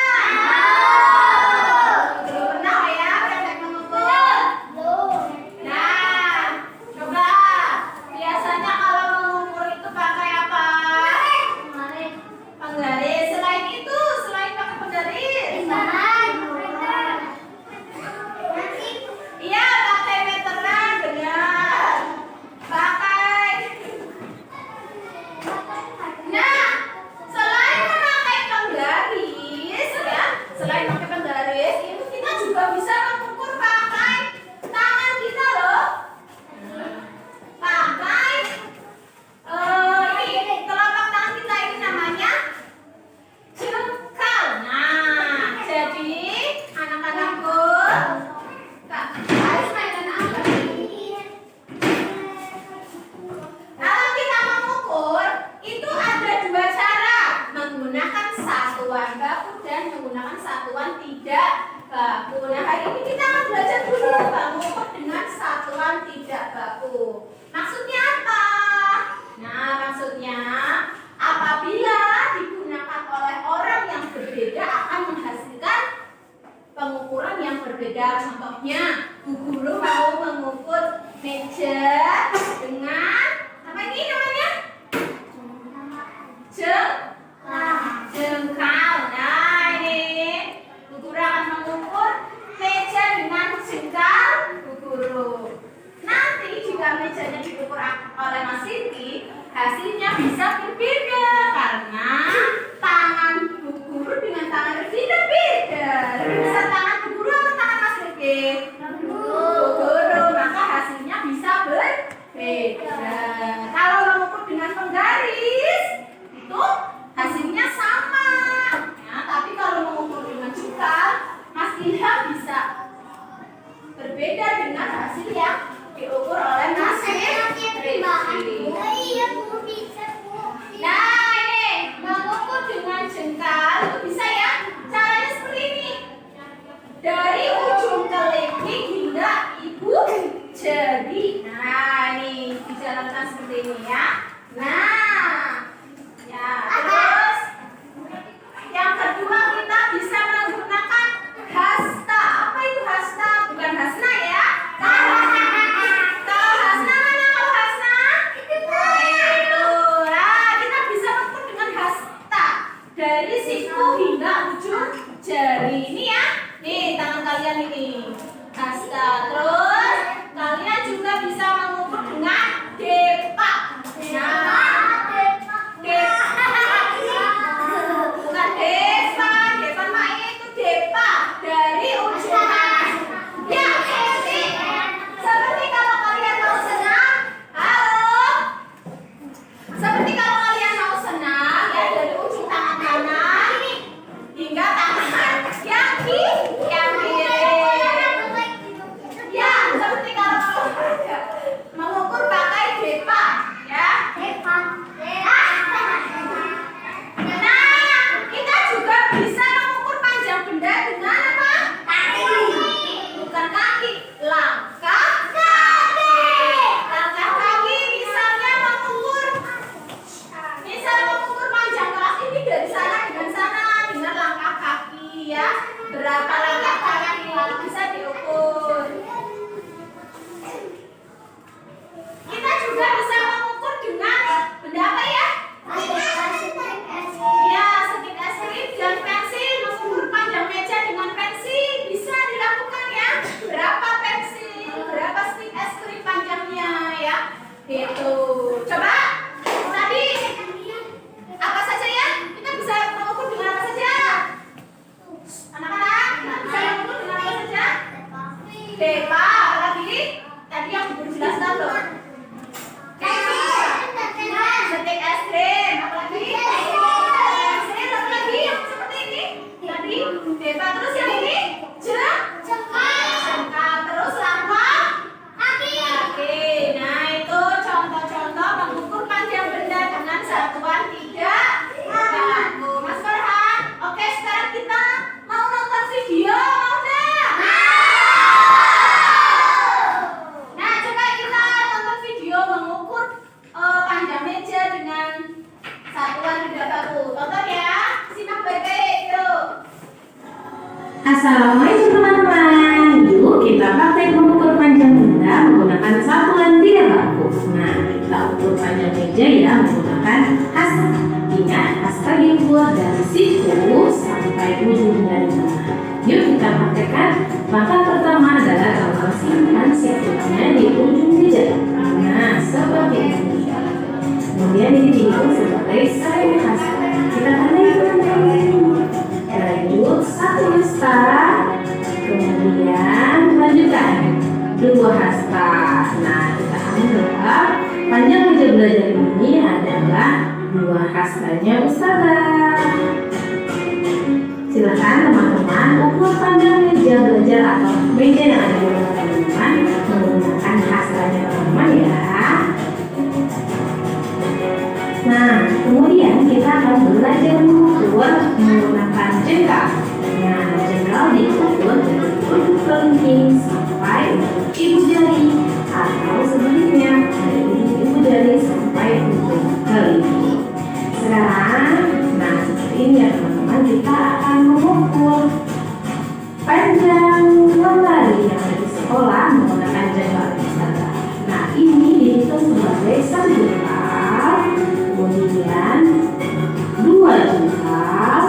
Belum pernah ya praktek mengukur? Nah, coba. Biasanya kalau mengukur itu pakai apa? Penggaris. Selain itu, selain pakai penggaris. Iya, pakai meteran, benar. Pakai. Nah, selain memakai penggaris ya, selain pakai penggaris, itu kita juga bisa mengukur pakai tangan kita loh. Pakai ini telapak tangan kita ini namanya jengkal. Nah, jadi anak-anakku, harus mainan apa nih? Kalau kita mengukur, itu ada dua cara, menggunakan satuan baku dan menggunakan satuan tidak baku. Nah, hari ini kita akan belajar dulu mengukur dengan satuan tidak baku. Maksudnya apa? Nah, maksudnya apabila digunakan oleh orang yang berbeda akan menghasilkan pengukuran yang berbeda. Contohnya, Bu Guru mau mengukur meja dengan apa ini namanya? Jengkal. Nah, ini Bu Guru akan mengukur meja dengan jengkal Bu Guru. Nanti jika mejanya diukur oleh Mas Siti, hasilnya bisa berbeda karena tangan Bu Guru dengan tangan Rifki berbeda. Lebih besar tangan Bu Guru atau tangan Mas Rifki? Bu Guru, maka hasilnya bisa berbeda. Kalau mengukur dengan penggaris, itu hasilnya sama. Ya, tapi kalau mengukur dengan jengkal, Mas Ilham bisa berbeda dengan hasil yang diukur oleh Mas Rifki. Nah, ini mengukur dengan jengkal itu bisa ya. Caranya seperti ini. Dari ujung kelingking hingga ibu jari. Nah, ini dijalankan seperti ini ya. Nah, ya terus yang kedua kita bisa menggunakan hasta. Apa itu hasta? Bukan hasna ya. Kalau hasna mana? Kalau hasna? Itu. Nah, kita bisa mengukur dengan hasta dari siku hingga ujung jari ini ya. Nih, tangan kalian ini. Hasta. Terus kalian juga bisa mengukur dengan depak. Nah, bukan depa, depan mah itu depa dari ujung ya, seperti kalau kalian mau senam, halo, seperti kalau kalian mau senam ya, dari ujung tangan kanan hingga tangan yang kiri ya, seperti kalau mengukur pakai depa ya. Nah, kita juga bisa mengukur panjang benda dengan apa? Kaki. Bukan kaki, langkah kaki. Langkah kaki misalnya mengukur panjang kelas ini dari sana dengan sana dengan langkah kaki ya. Berapa langkah kaki bisa diukur. Kita juga bisa mengukur dengan benda apa ya? Ya, stick es krim dan pensil. Mengukur panjang meja dengan pensil bisa dilakukan ya. Berapa Jengkal. Terus yang ini? Jengkal. Terus langkah kaki. Nah, itu contoh-contoh mengukur panjang benda dengan satuan 3 paku. Mas Farhan, oke, sekarang kita mau nonton video, mau nggak? Nah, coba kita nonton video mengukur panjang meja dengan satuan 3 paku. Tonton ya, simak baik-baik, yuk. Assalamualaikum teman-teman. Yuk kita praktek mengukur panjang benda menggunakan satuan 3 paku. Nah, kita ukur panjang meja ya menggunakan hasta. Ingat, hasta diukur dari siku sampai ujung dari tengah. Yuk kita praktekkan. Langkah pertama adalah gampang simpan sikutnya di ujung meja. Nah, seperti ini. Kemudian ini dihitung sebagai satu hasta. Kita tandai teman-teman. Lanjut 1 hasta, kemudian lanjutkan 2 hasta. Nah, kita anggap panjang meja belajar ini adalah 2 hastanya Ustazah. Silakan teman-teman ukur panjang meja belajar atau meja yang ada di rumah teman-teman menggunakan hastanya teman-teman ya. Nah, kemudian kita akan belajar mengukur menggunakan jengkal. Nah, jengkal diukur dari ujung kelingking sampai ibu jari atau sebaliknya dari ujung ibu jari sampai ujung kelingking. Sekarang, nah seperti ini ya teman-teman, kita akan mengukur panjang lemari yang ada di sekolah menggunakan jengkal. Nah, ini dihitung sebagai 1 jengkal. Kemudian 2 jengkal,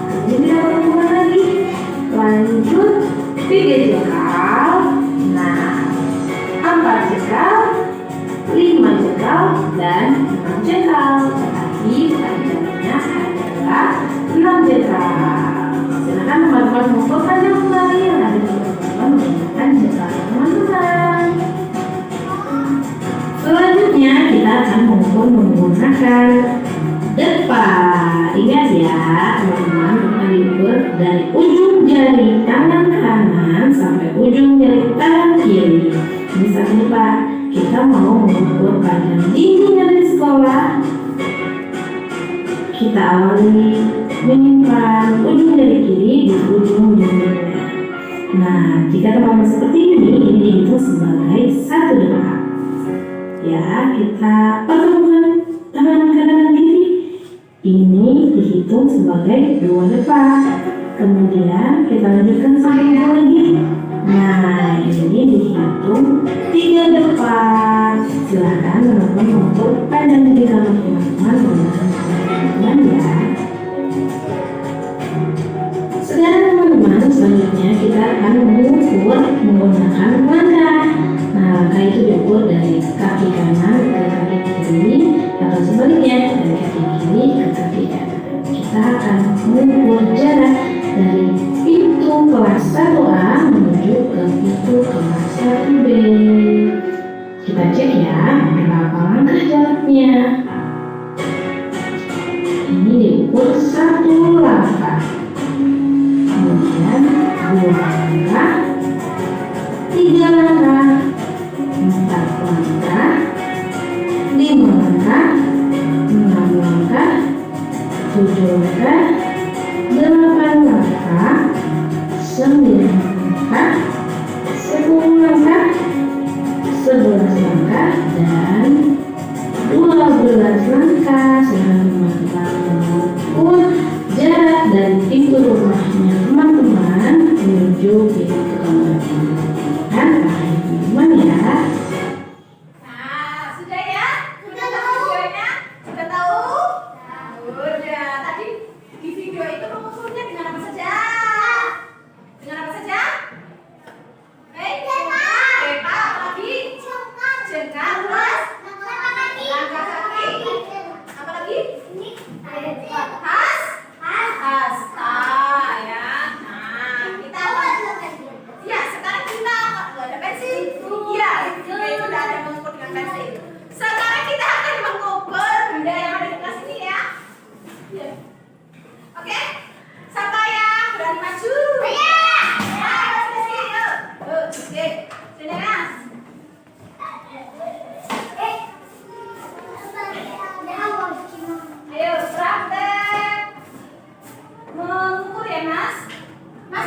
kemudian kita tambahkan lagi, lanjut 3 jengkal, nah 4 jengkal, 5 jengkal, dan 6 jengkal. Tetapi panjangnya adalah 6 jengkal. Silakan teman-teman mengukur panjang lemari yang ada di teman-teman menggunakan jengkal teman-teman. Selanjutnya kita akan mengukur menggunakan depan. Ingat ya teman-teman, depan diukur dari ujung jari tangan kanan sampai ujung jari tangan kiri. Misalnya Pak, kita mau mengukur panjang dinding dari sekolah. Kita awali menyimpan ujung jari kiri di ujung dindingnya. Nah, jika teman-teman seperti ini dihitung sebagai 1 depan. Ya, kita pertemukan tangan kanan dan kiri. Ini dihitung sebagai 2 depan. Kemudian kita lanjutkan sampai lagi. Nah, ini dihitung 3 depan. Silahkan teman-teman mengukur panjang di kamar teman-teman menggunakan teman-teman ya. Sekarang teman-teman, selanjutnya kita akan mengukur menggunakan langkah. Nah, langkah itu diukur dari kaki kanan ke kaki kiri atau sebaliknya dari kaki kiri ke kaki kanan. Kita akan mengukur jarak dari pintu kelas 1A menuju ke pintu kelas 1B. Kita cek ya berapa langkah jaraknya. Ini diukur 1 langkah, kemudian 2 langkah, 3 langkah, 4 langkah, 5 langkah, 6 langkah, 7 langkah, 8 langkah, 9 langkah, 10 langkah, 11 langkah, dan 12 langkah. Silahkan mengukur jarak dari pintu rumahnya teman-teman menuju pintu kamar teman-teman ya. Nah, sudah ya? Sudah tahu videonya? Sudah tahu? Sudah. Tadi di video itu mengukurnya dengan apa saja? Dengan apa saja? Apa lagi? Jengkal, terus? Langkah kaki. Apa lagi? Hasta ya. Nah, kita ya sekarang kita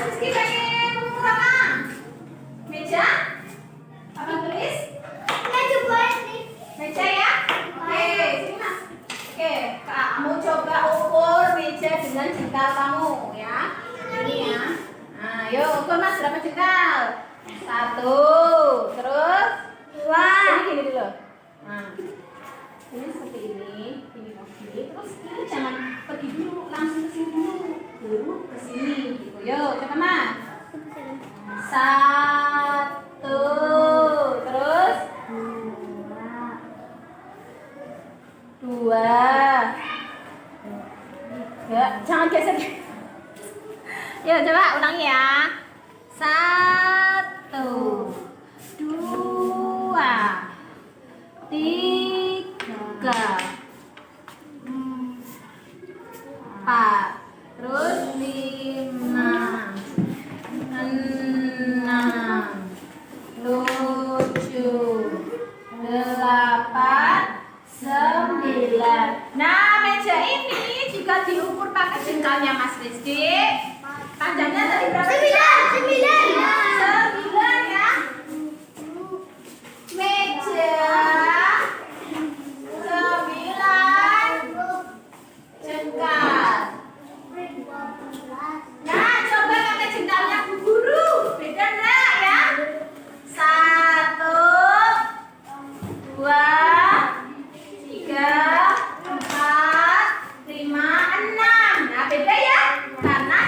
Rizky pengen ukur apa? Meja? Papan tulis? Meja ya? Oke, sini Mas. Oke, kamu coba ukur meja dengan jengkal kamu ya. Ini ya. Nah, yuk ukur Mas berapa jengkal? 1. Terus? 2. Ini gini dulu. Nah, ini seperti ini kaki. Terus ini jangan pergi dulu, langsung ke sini dulu. Baru ke sini gitu. Yuk, coba Mas. 1. Terus? 2. 3. Jangan geser. Yuk coba ulangi ya. 1, 2, 3, 4, terus 5, 6, 7, 8, 9. Nah, meja ini jika diukur pakai jengkalnya Mas Rizky, panjangnya tadi berapa? 9 ya. Meja 9 jengkal. Nah, coba pakai jengkalnya Bu Guru. Beda enggak ya? 1, 2, 3, 4, 5, 6. Nah, beda ya? Karena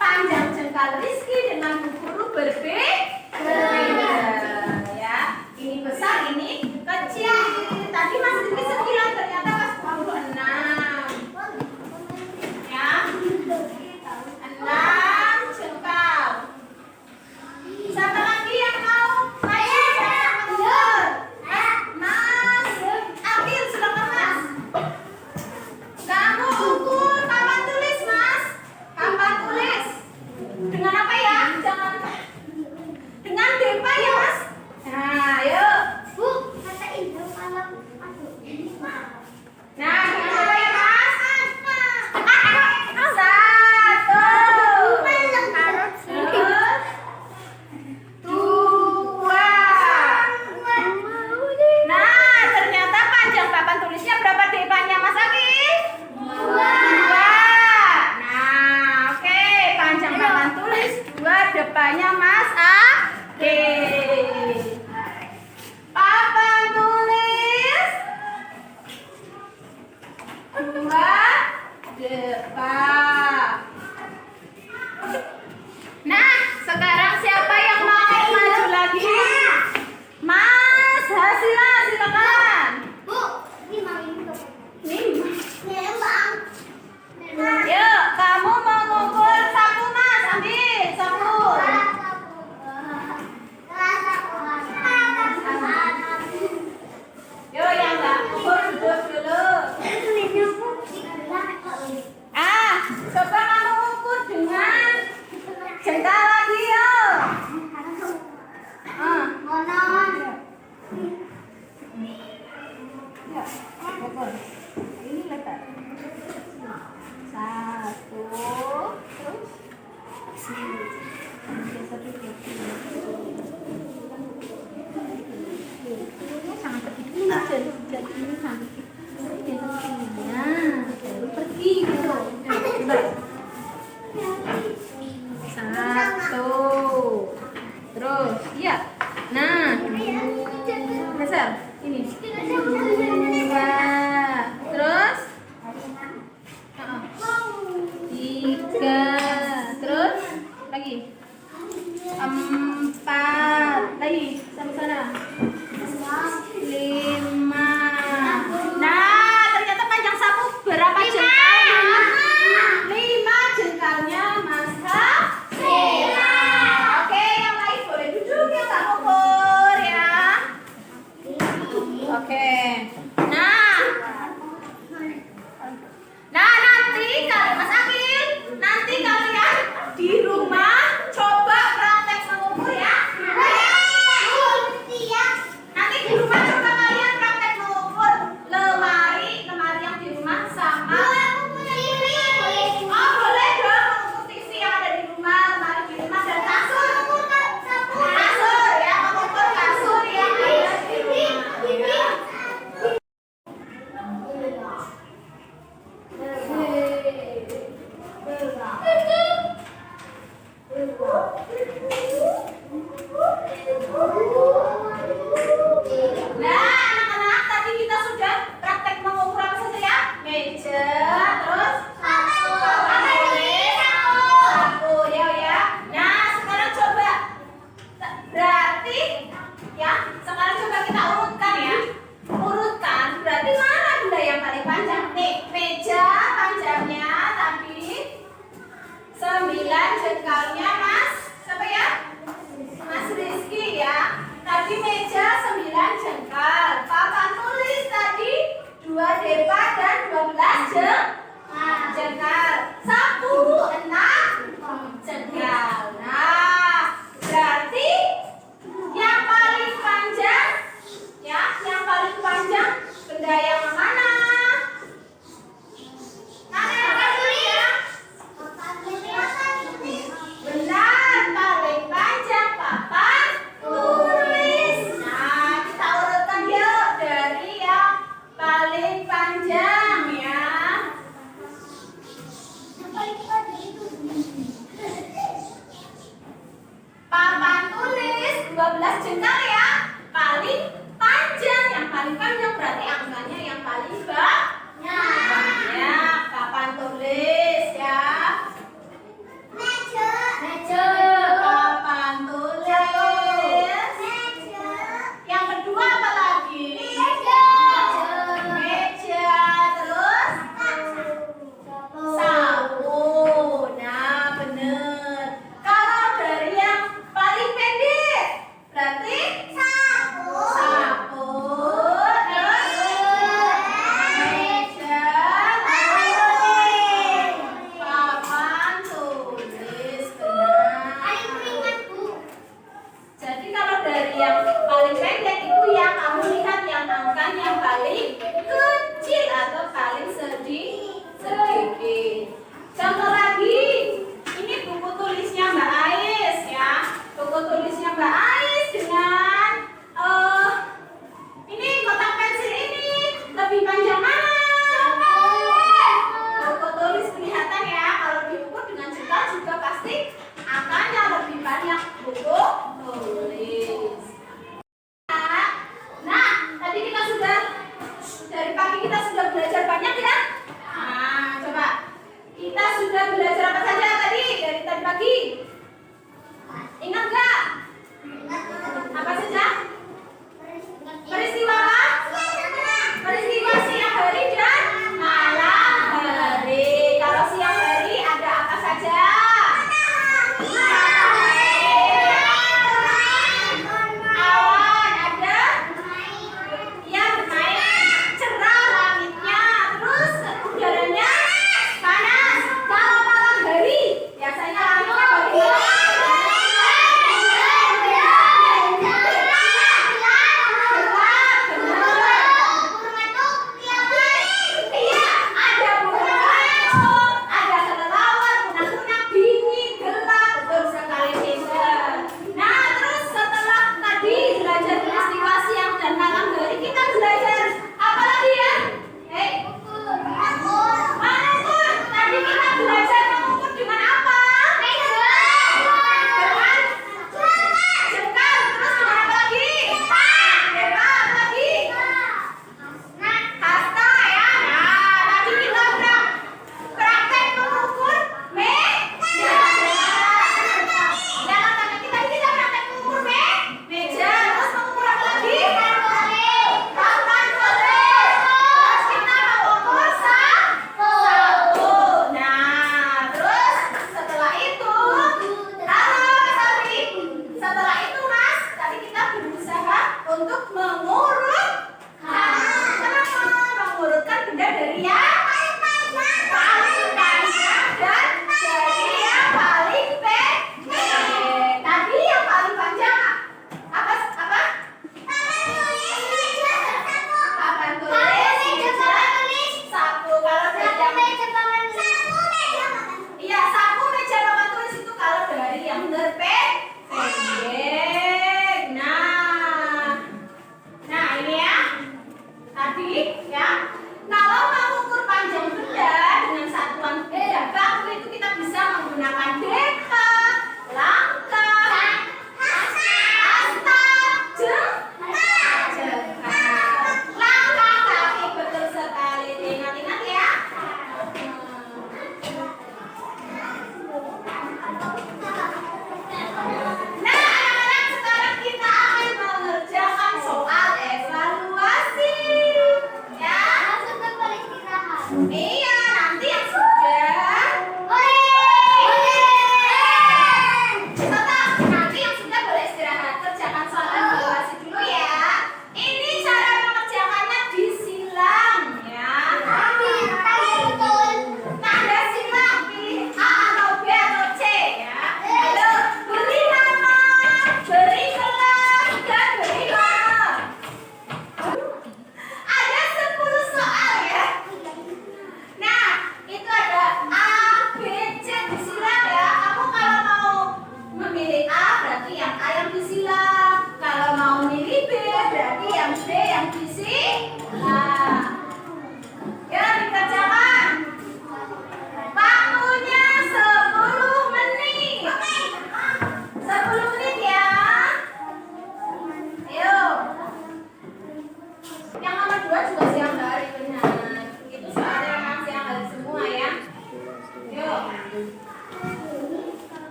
panjang jengkal Rizky dengan Bu Guru berbeda ya. Ini besar, ini kecil. Tadi Mas Rizky 9, ternyata pas 26. Ya. 6 jengkal. Siapa lagi yang mau? Mas Akil, silakan Mas. Kamu ukur papan tulis Mas. Papan tulis. Dengan apa ya? Jangan dengan dempa ya Mas. Nah, yuk. Nah, dengan apa ya Mas? 1. 2. Nah, ternyata panjang papan tulisnya berapa depanya Mas Akil? 2. Nah, oke, panjang papan tulis 2, depannya Mas Akil. Papan tulis 2, depan. Nah, sekarang siapa yang mau maju lagi? Mas Hasila, silakan. Yuk, kamu mau ngukur sapu Mas, ambil sapu. Yuk, yang nggak ngukur duduk dulu. Coba kamu ukur dengan jengkal lagi yuk. Ya, ukur. Ini lebar. 1, terus sini. Geser dikit. Jangan pergi dulu Mas, jadi ini sampai geser sini. Nah, baru pergi gitu. Coba. 1. Terus, iya. Nah, geser. Ini. 2. Terus 3. Terus lagi 4. Lagi sampai sana 5. Nah, ternyata panjang sapu berapa jengkalnya? 5 jengkalnya Mas Hasila. Oke, yang lain boleh duduk yang nggak ukur ya. Oke. Nah, nanti kalau Mas Akil, nanti kalian di rumah coba praktek mengukur ya. 12 jengkal ya. Paling panjang, yang paling panjang berarti angkanya yang paling banyak. Kapan tulis ya? Kapan tulis? Yang kedua apa lagi? Meja. Terus sapu. Nah, bener. Kalau dari yang paling pendek berarti sapu. Terus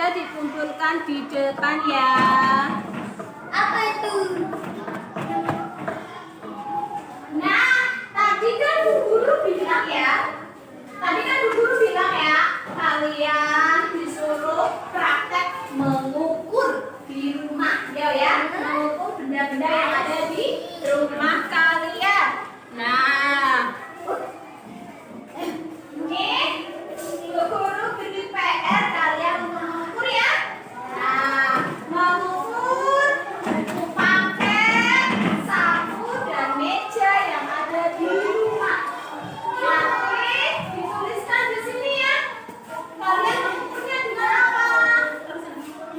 sudah dikumpulkan di depan ya. Apa itu? Nah, tadi kan Bu Guru bilang ya. Kalian disuruh praktek mengukur di rumah, ya. Mengukur benda-benda yang ada di rumah kalian. Nah, ini Bu Guru beri PR kalian untuk mengukur ya. Nah, mengukur pakai sapu dan meja yang ada di rumah. Nanti dituliskan di sini ya. Kalian mengukurnya dengan apa?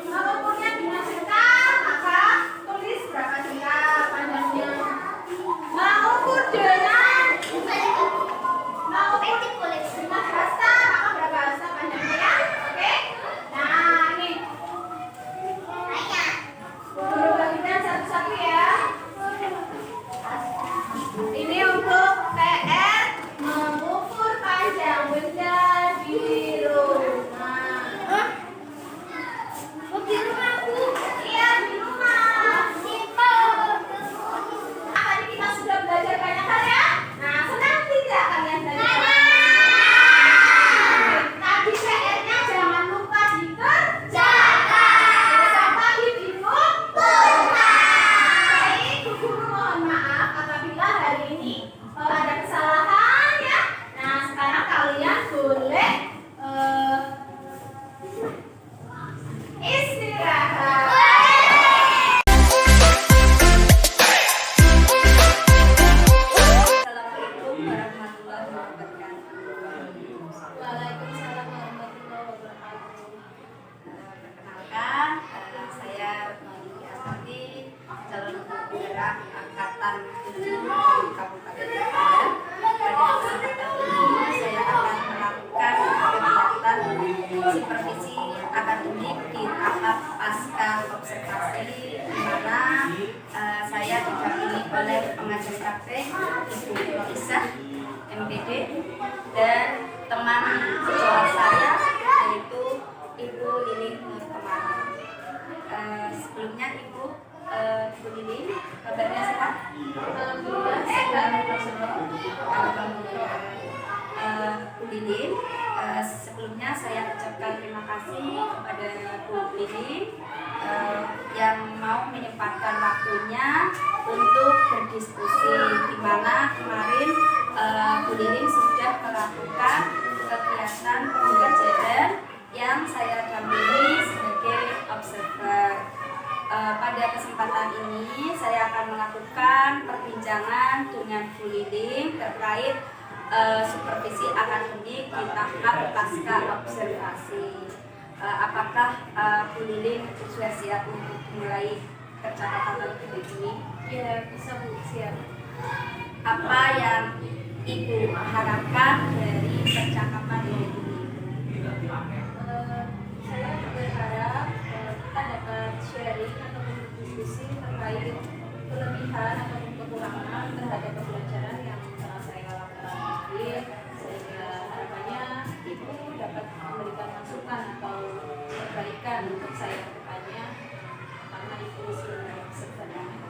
Mengukurnya dengan jengkal, maka tulis berapa jengkal panjangnya. Mengukur dengan hasta, maka berapa hasta panjangnya ya? Oke? Nah, ini Guru bagikan satu-satu ya. Ini untuk PR mengukur panjang benda di rumah. Di rumahku. Iya, di rumah. Tadi kita sudah belajar banyak hal ya. Nah, senang tidak kalian belajar? Tadi PR-nya jangan lupa dikerjakan. Sama dikumpulkan. Baik, Bu Guru mohon maaf apabila hari ini ada kesalahan ya. Nah, sekarang kalian boleh istirahat. Assalamualaikum warahmatullahi wabarakatuh. Waalaikumsalam warahmatullahi wabarakatuh. Perkenalkan, saya Noni Asati, calon penggerak Angkatan 7 di Kabupaten Jepara. Pada kesempatan ini saya akan melakukan kegiatan supervisi akademik di tahap pasca observasi, di mana saya didampingi oleh pengajar praktek Ibu Roisah MPD dan teman sejawat saya yaitu Ibu Lili Nur Kemana. Sebelumnya Ibu Lili, kabarnya sehat? Alhamdulillah sehat. Alhamdulillah. Bu Lili, sebelumnya saya ucapkan terima kasih kepada Bu Lili yang mau menyempatkan waktunya untuk berdiskusi, di mana kemarin Bu Lili sudah melakukan kegiatan pembelajaran yang saya dampingi sebagai observer. Pada kesempatan ini saya akan melakukan perbincangan dengan Bu Lili terkait supervisi akademik di tahap pasca observasi. Apakah Bu Lili sudah siap untuk mulai percakapan ini? Ya, bisa Bu, siap. Apa yang Ibu harapkan dari percakapan ini? Saya berharap kita dapat sharing atau diskusi terkait kelebihan atau kekurangan terhadap pembelajaran yang telah saya lakukan ini, sehingga harapannya Ibu dapat memberikan masukan atau perbaikan untuk saya ke depannya karena Ibu sudah sebenarnya.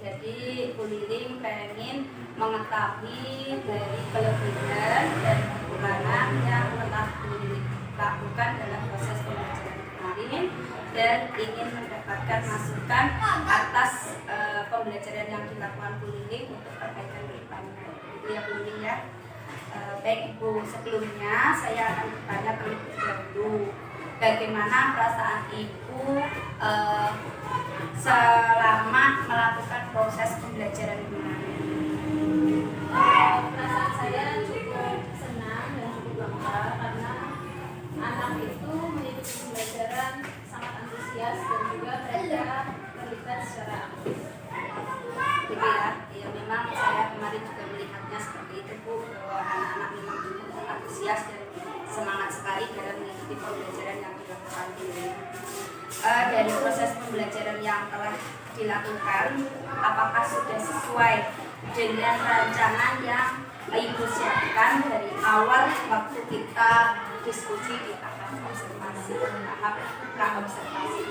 Jadi Bu Lili pengen mengetahui dari kelebihan dan kekurangan yang telah Bu Lili lakukan dalam proses pembelajaran kemarin dan ingin mendapatkan masukan atas pembelajaran yang dilakukan Bu Lili untuk perbaikan ke depannya. Itu ya Bu Lili ya. Baik Ibu, sebelumnya saya akan bertanya terlebih dahulu bagaimana perasaan Ibu selama melakukan proses pembelajaran kemarin. Perasaan saya cukup senang dan cukup bangga karena anak itu mengikuti pembelajaran sangat antusias dan juga mereka terlibat secara aktif. Gitu ya, ya memang saya kemarin juga melihatnya seperti itu Bu, bahwa anak-anak memang cukup antusias dan semangat sekali dalam mengikuti pembelajaran yang dilakukan ini. Dari proses pembelajaran yang telah dilakukan, apakah sudah sesuai dengan rancangan yang Ibu siapkan dari awal waktu kita diskusi di tahap observasi, tahap pra-observasi.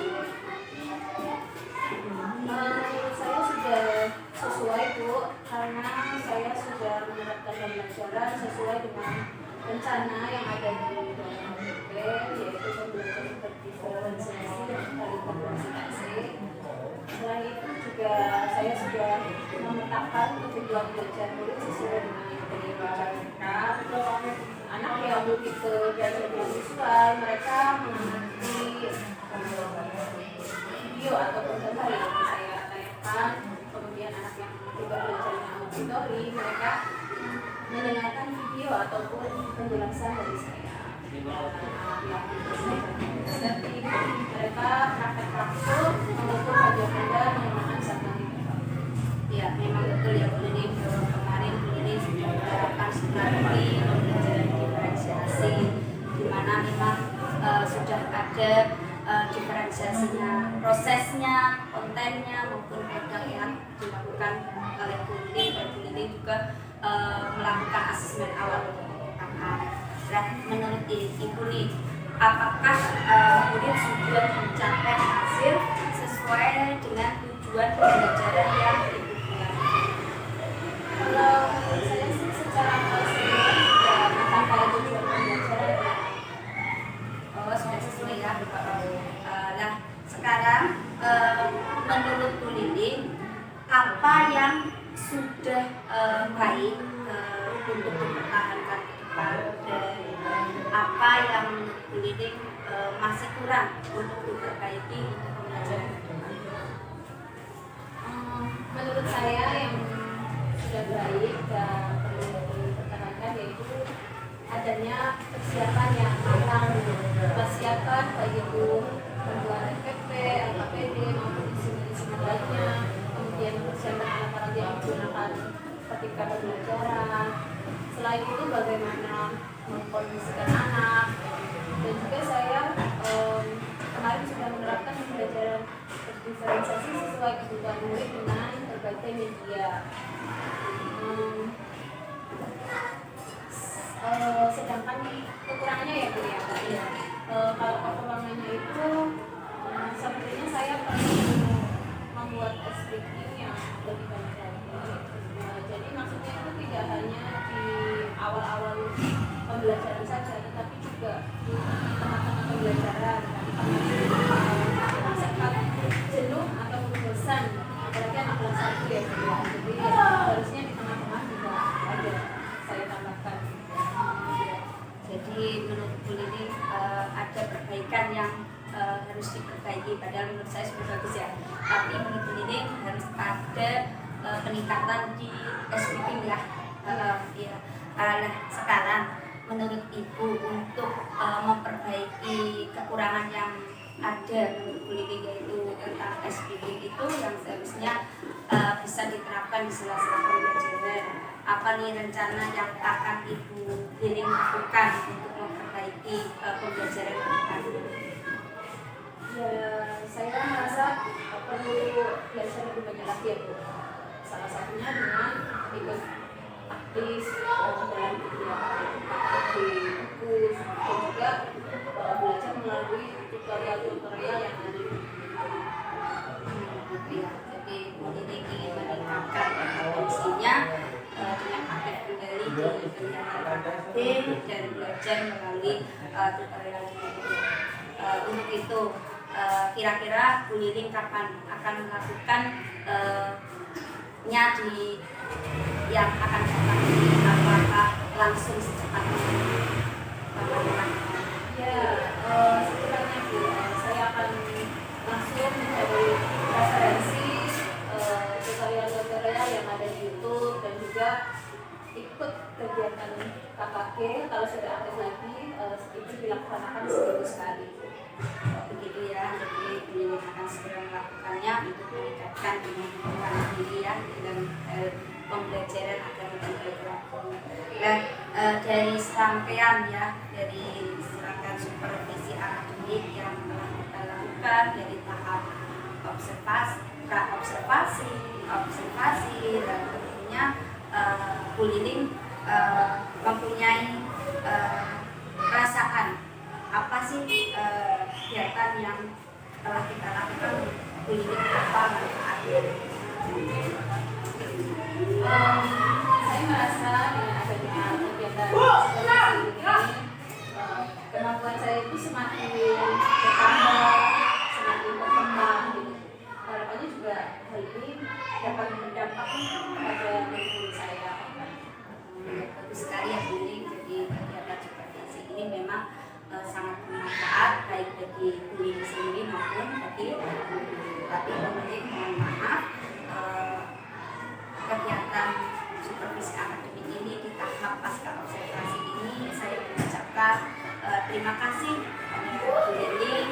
Saya sudah sesuai Bu, karena saya sudah menerapkan pembelajaran sesuai dengan rencana yang ada di dalam HPP, yaitu pembelajaran berdiferensiasi dan berdiversifikasi. Selain itu juga saya sudah memetakan tujuan belajar murid sesuai dengan yang diajarkan mereka. Anak yang begitu belajar visual, mereka mengerti video ataupun gambar yang saya tayangkan. Kemudian anak yang tidak belajarnya auditori, mereka mendengarkan video ataupun penjelasan dari saya. Yang seperti mereka praktek langsung mengukur benda-benda menggunakan sampel. Ya, memang betul ya Bu Lili, kemarin Bu Lili sudah menerapkan strategi pembelajaran diferensiasi, di mana memang sudah ada diferensiasinya, prosesnya, kontennya maupun metode yang dilakukan oleh Bu Lili, dan Bu Lili juga melakukan asesmen awal untuk kakak. Nah, menurut Ibu nih, apakah murid sudah mencapai hasil sesuai dengan tujuan pembelajaran yang Ibu buat? Kalau saya sih secara keseluruhan sudah mencapai tujuan pembelajaran. Oh, sudah sesuai ya. Nah, sekarang menurut Bu Lili, apa yang sudah baik untuk dipertahankan ke depan, dan apa yang menurut Bu Lili masih kurang untuk diperbaiki untuk pembelajaran ke depan? Menurut saya yang sudah baik dan perlu dipertahankan yaitu adanya persiapan yang matang, persiapan baik itu pembuatan FPP, LKPD maupun instrumen lainnya, kemudian persiapan alat-alat yang digunakan ketika pembelajaran. Selain itu bagaimana mengkondisikan anak, dan juga saya kemarin sudah menerapkan pembelajaran diferensiasi sesuai kebutuhan murid dengan berbagai media. Sedangkan kekurangannya ya Bu ya. Kalau kekurangannya itu sepertinya saya perlu membuat SPK yang lebih banyak lagi. Jadi maksudnya itu tidak hanya di awal-awal pembelajaran saja, tetapi juga di tengah-tengah pembelajaran. Karena sempat jenuh atau bosan, apalagi anak kelas 1 ya Bu ya. Jadi harusnya di tengah-tengah juga ada saya tambahkan. Jadi menurut Bu Lili ada perbaikan yang harus diperbaiki, padahal menurut saya sudah bagus ya. Tapi menurut Bu Lili harus ada peningkatan di SPP ya. Ya. Nah, sekarang menurut Ibu untuk memperbaiki kekurangan yang ada menurut Bu Lili, yaitu tentang SPP itu yang seharusnya bisa diterapkan di sela-sela pembelajaran. Apa nih rencana yang akan Ibu Lili lakukan untuk memperbaiki pembelajaran ke depan? Ya, saya merasa perlu belajar lebih banyak lagi ya Bu. Salah satunya dengan ikut aktif dalam kegiatan di buku, dan juga belajar melalui tutorial-tutorial yang ada di Ya, jadi Bu Lili ingin meningkatkan kompetensinya dengan aktif kembali di kegiatan KKP dan belajar melalui tutorial itu. Untuk itu, kira-kira Bu Lili kapan akan melakukan di yang akan datang, apakah langsung secepatnya? Ya, secepatnya Bu, saya akan langsung mencari referensi tutorial-tutorial yang ada di YouTube, dan juga ikut kegiatan KKG kalau sudah aktif lagi, itu dilaksanakan seminggu sekali. Begitu ya, jadi ini akan segera melakukannya untuk meningkatkan kemampuan diri ya dalam pembelajaran agar lebih berlaku. Dan dari serangkaian ya, dari serangkaian supervisi akademik yang telah kita lakukan dari tahap observasi, dan tentunya Bu Lili mempunyai rasakan apa sih kegiatan yang telah kita lakukan, ini apa manfaatnya. Saya merasa dengan adanya kegiatan seperti ini, kemampuan saya itu semakin bertambah, semakin berkembang gitu. Harapannya juga hal ini dapat berdampak pada guru saya. Bagus sekali ya Bu Ning. Jadi kegiatan seperti ini memang sangat bermanfaat baik bagi Bu Ning sendiri maupun bagi guru. Tapi Bu Ning mohon maaf, kegiatan supervisi akademik ini di tahap pasca observasi ini saya mengucapkan terima kasih kepada Bu Ning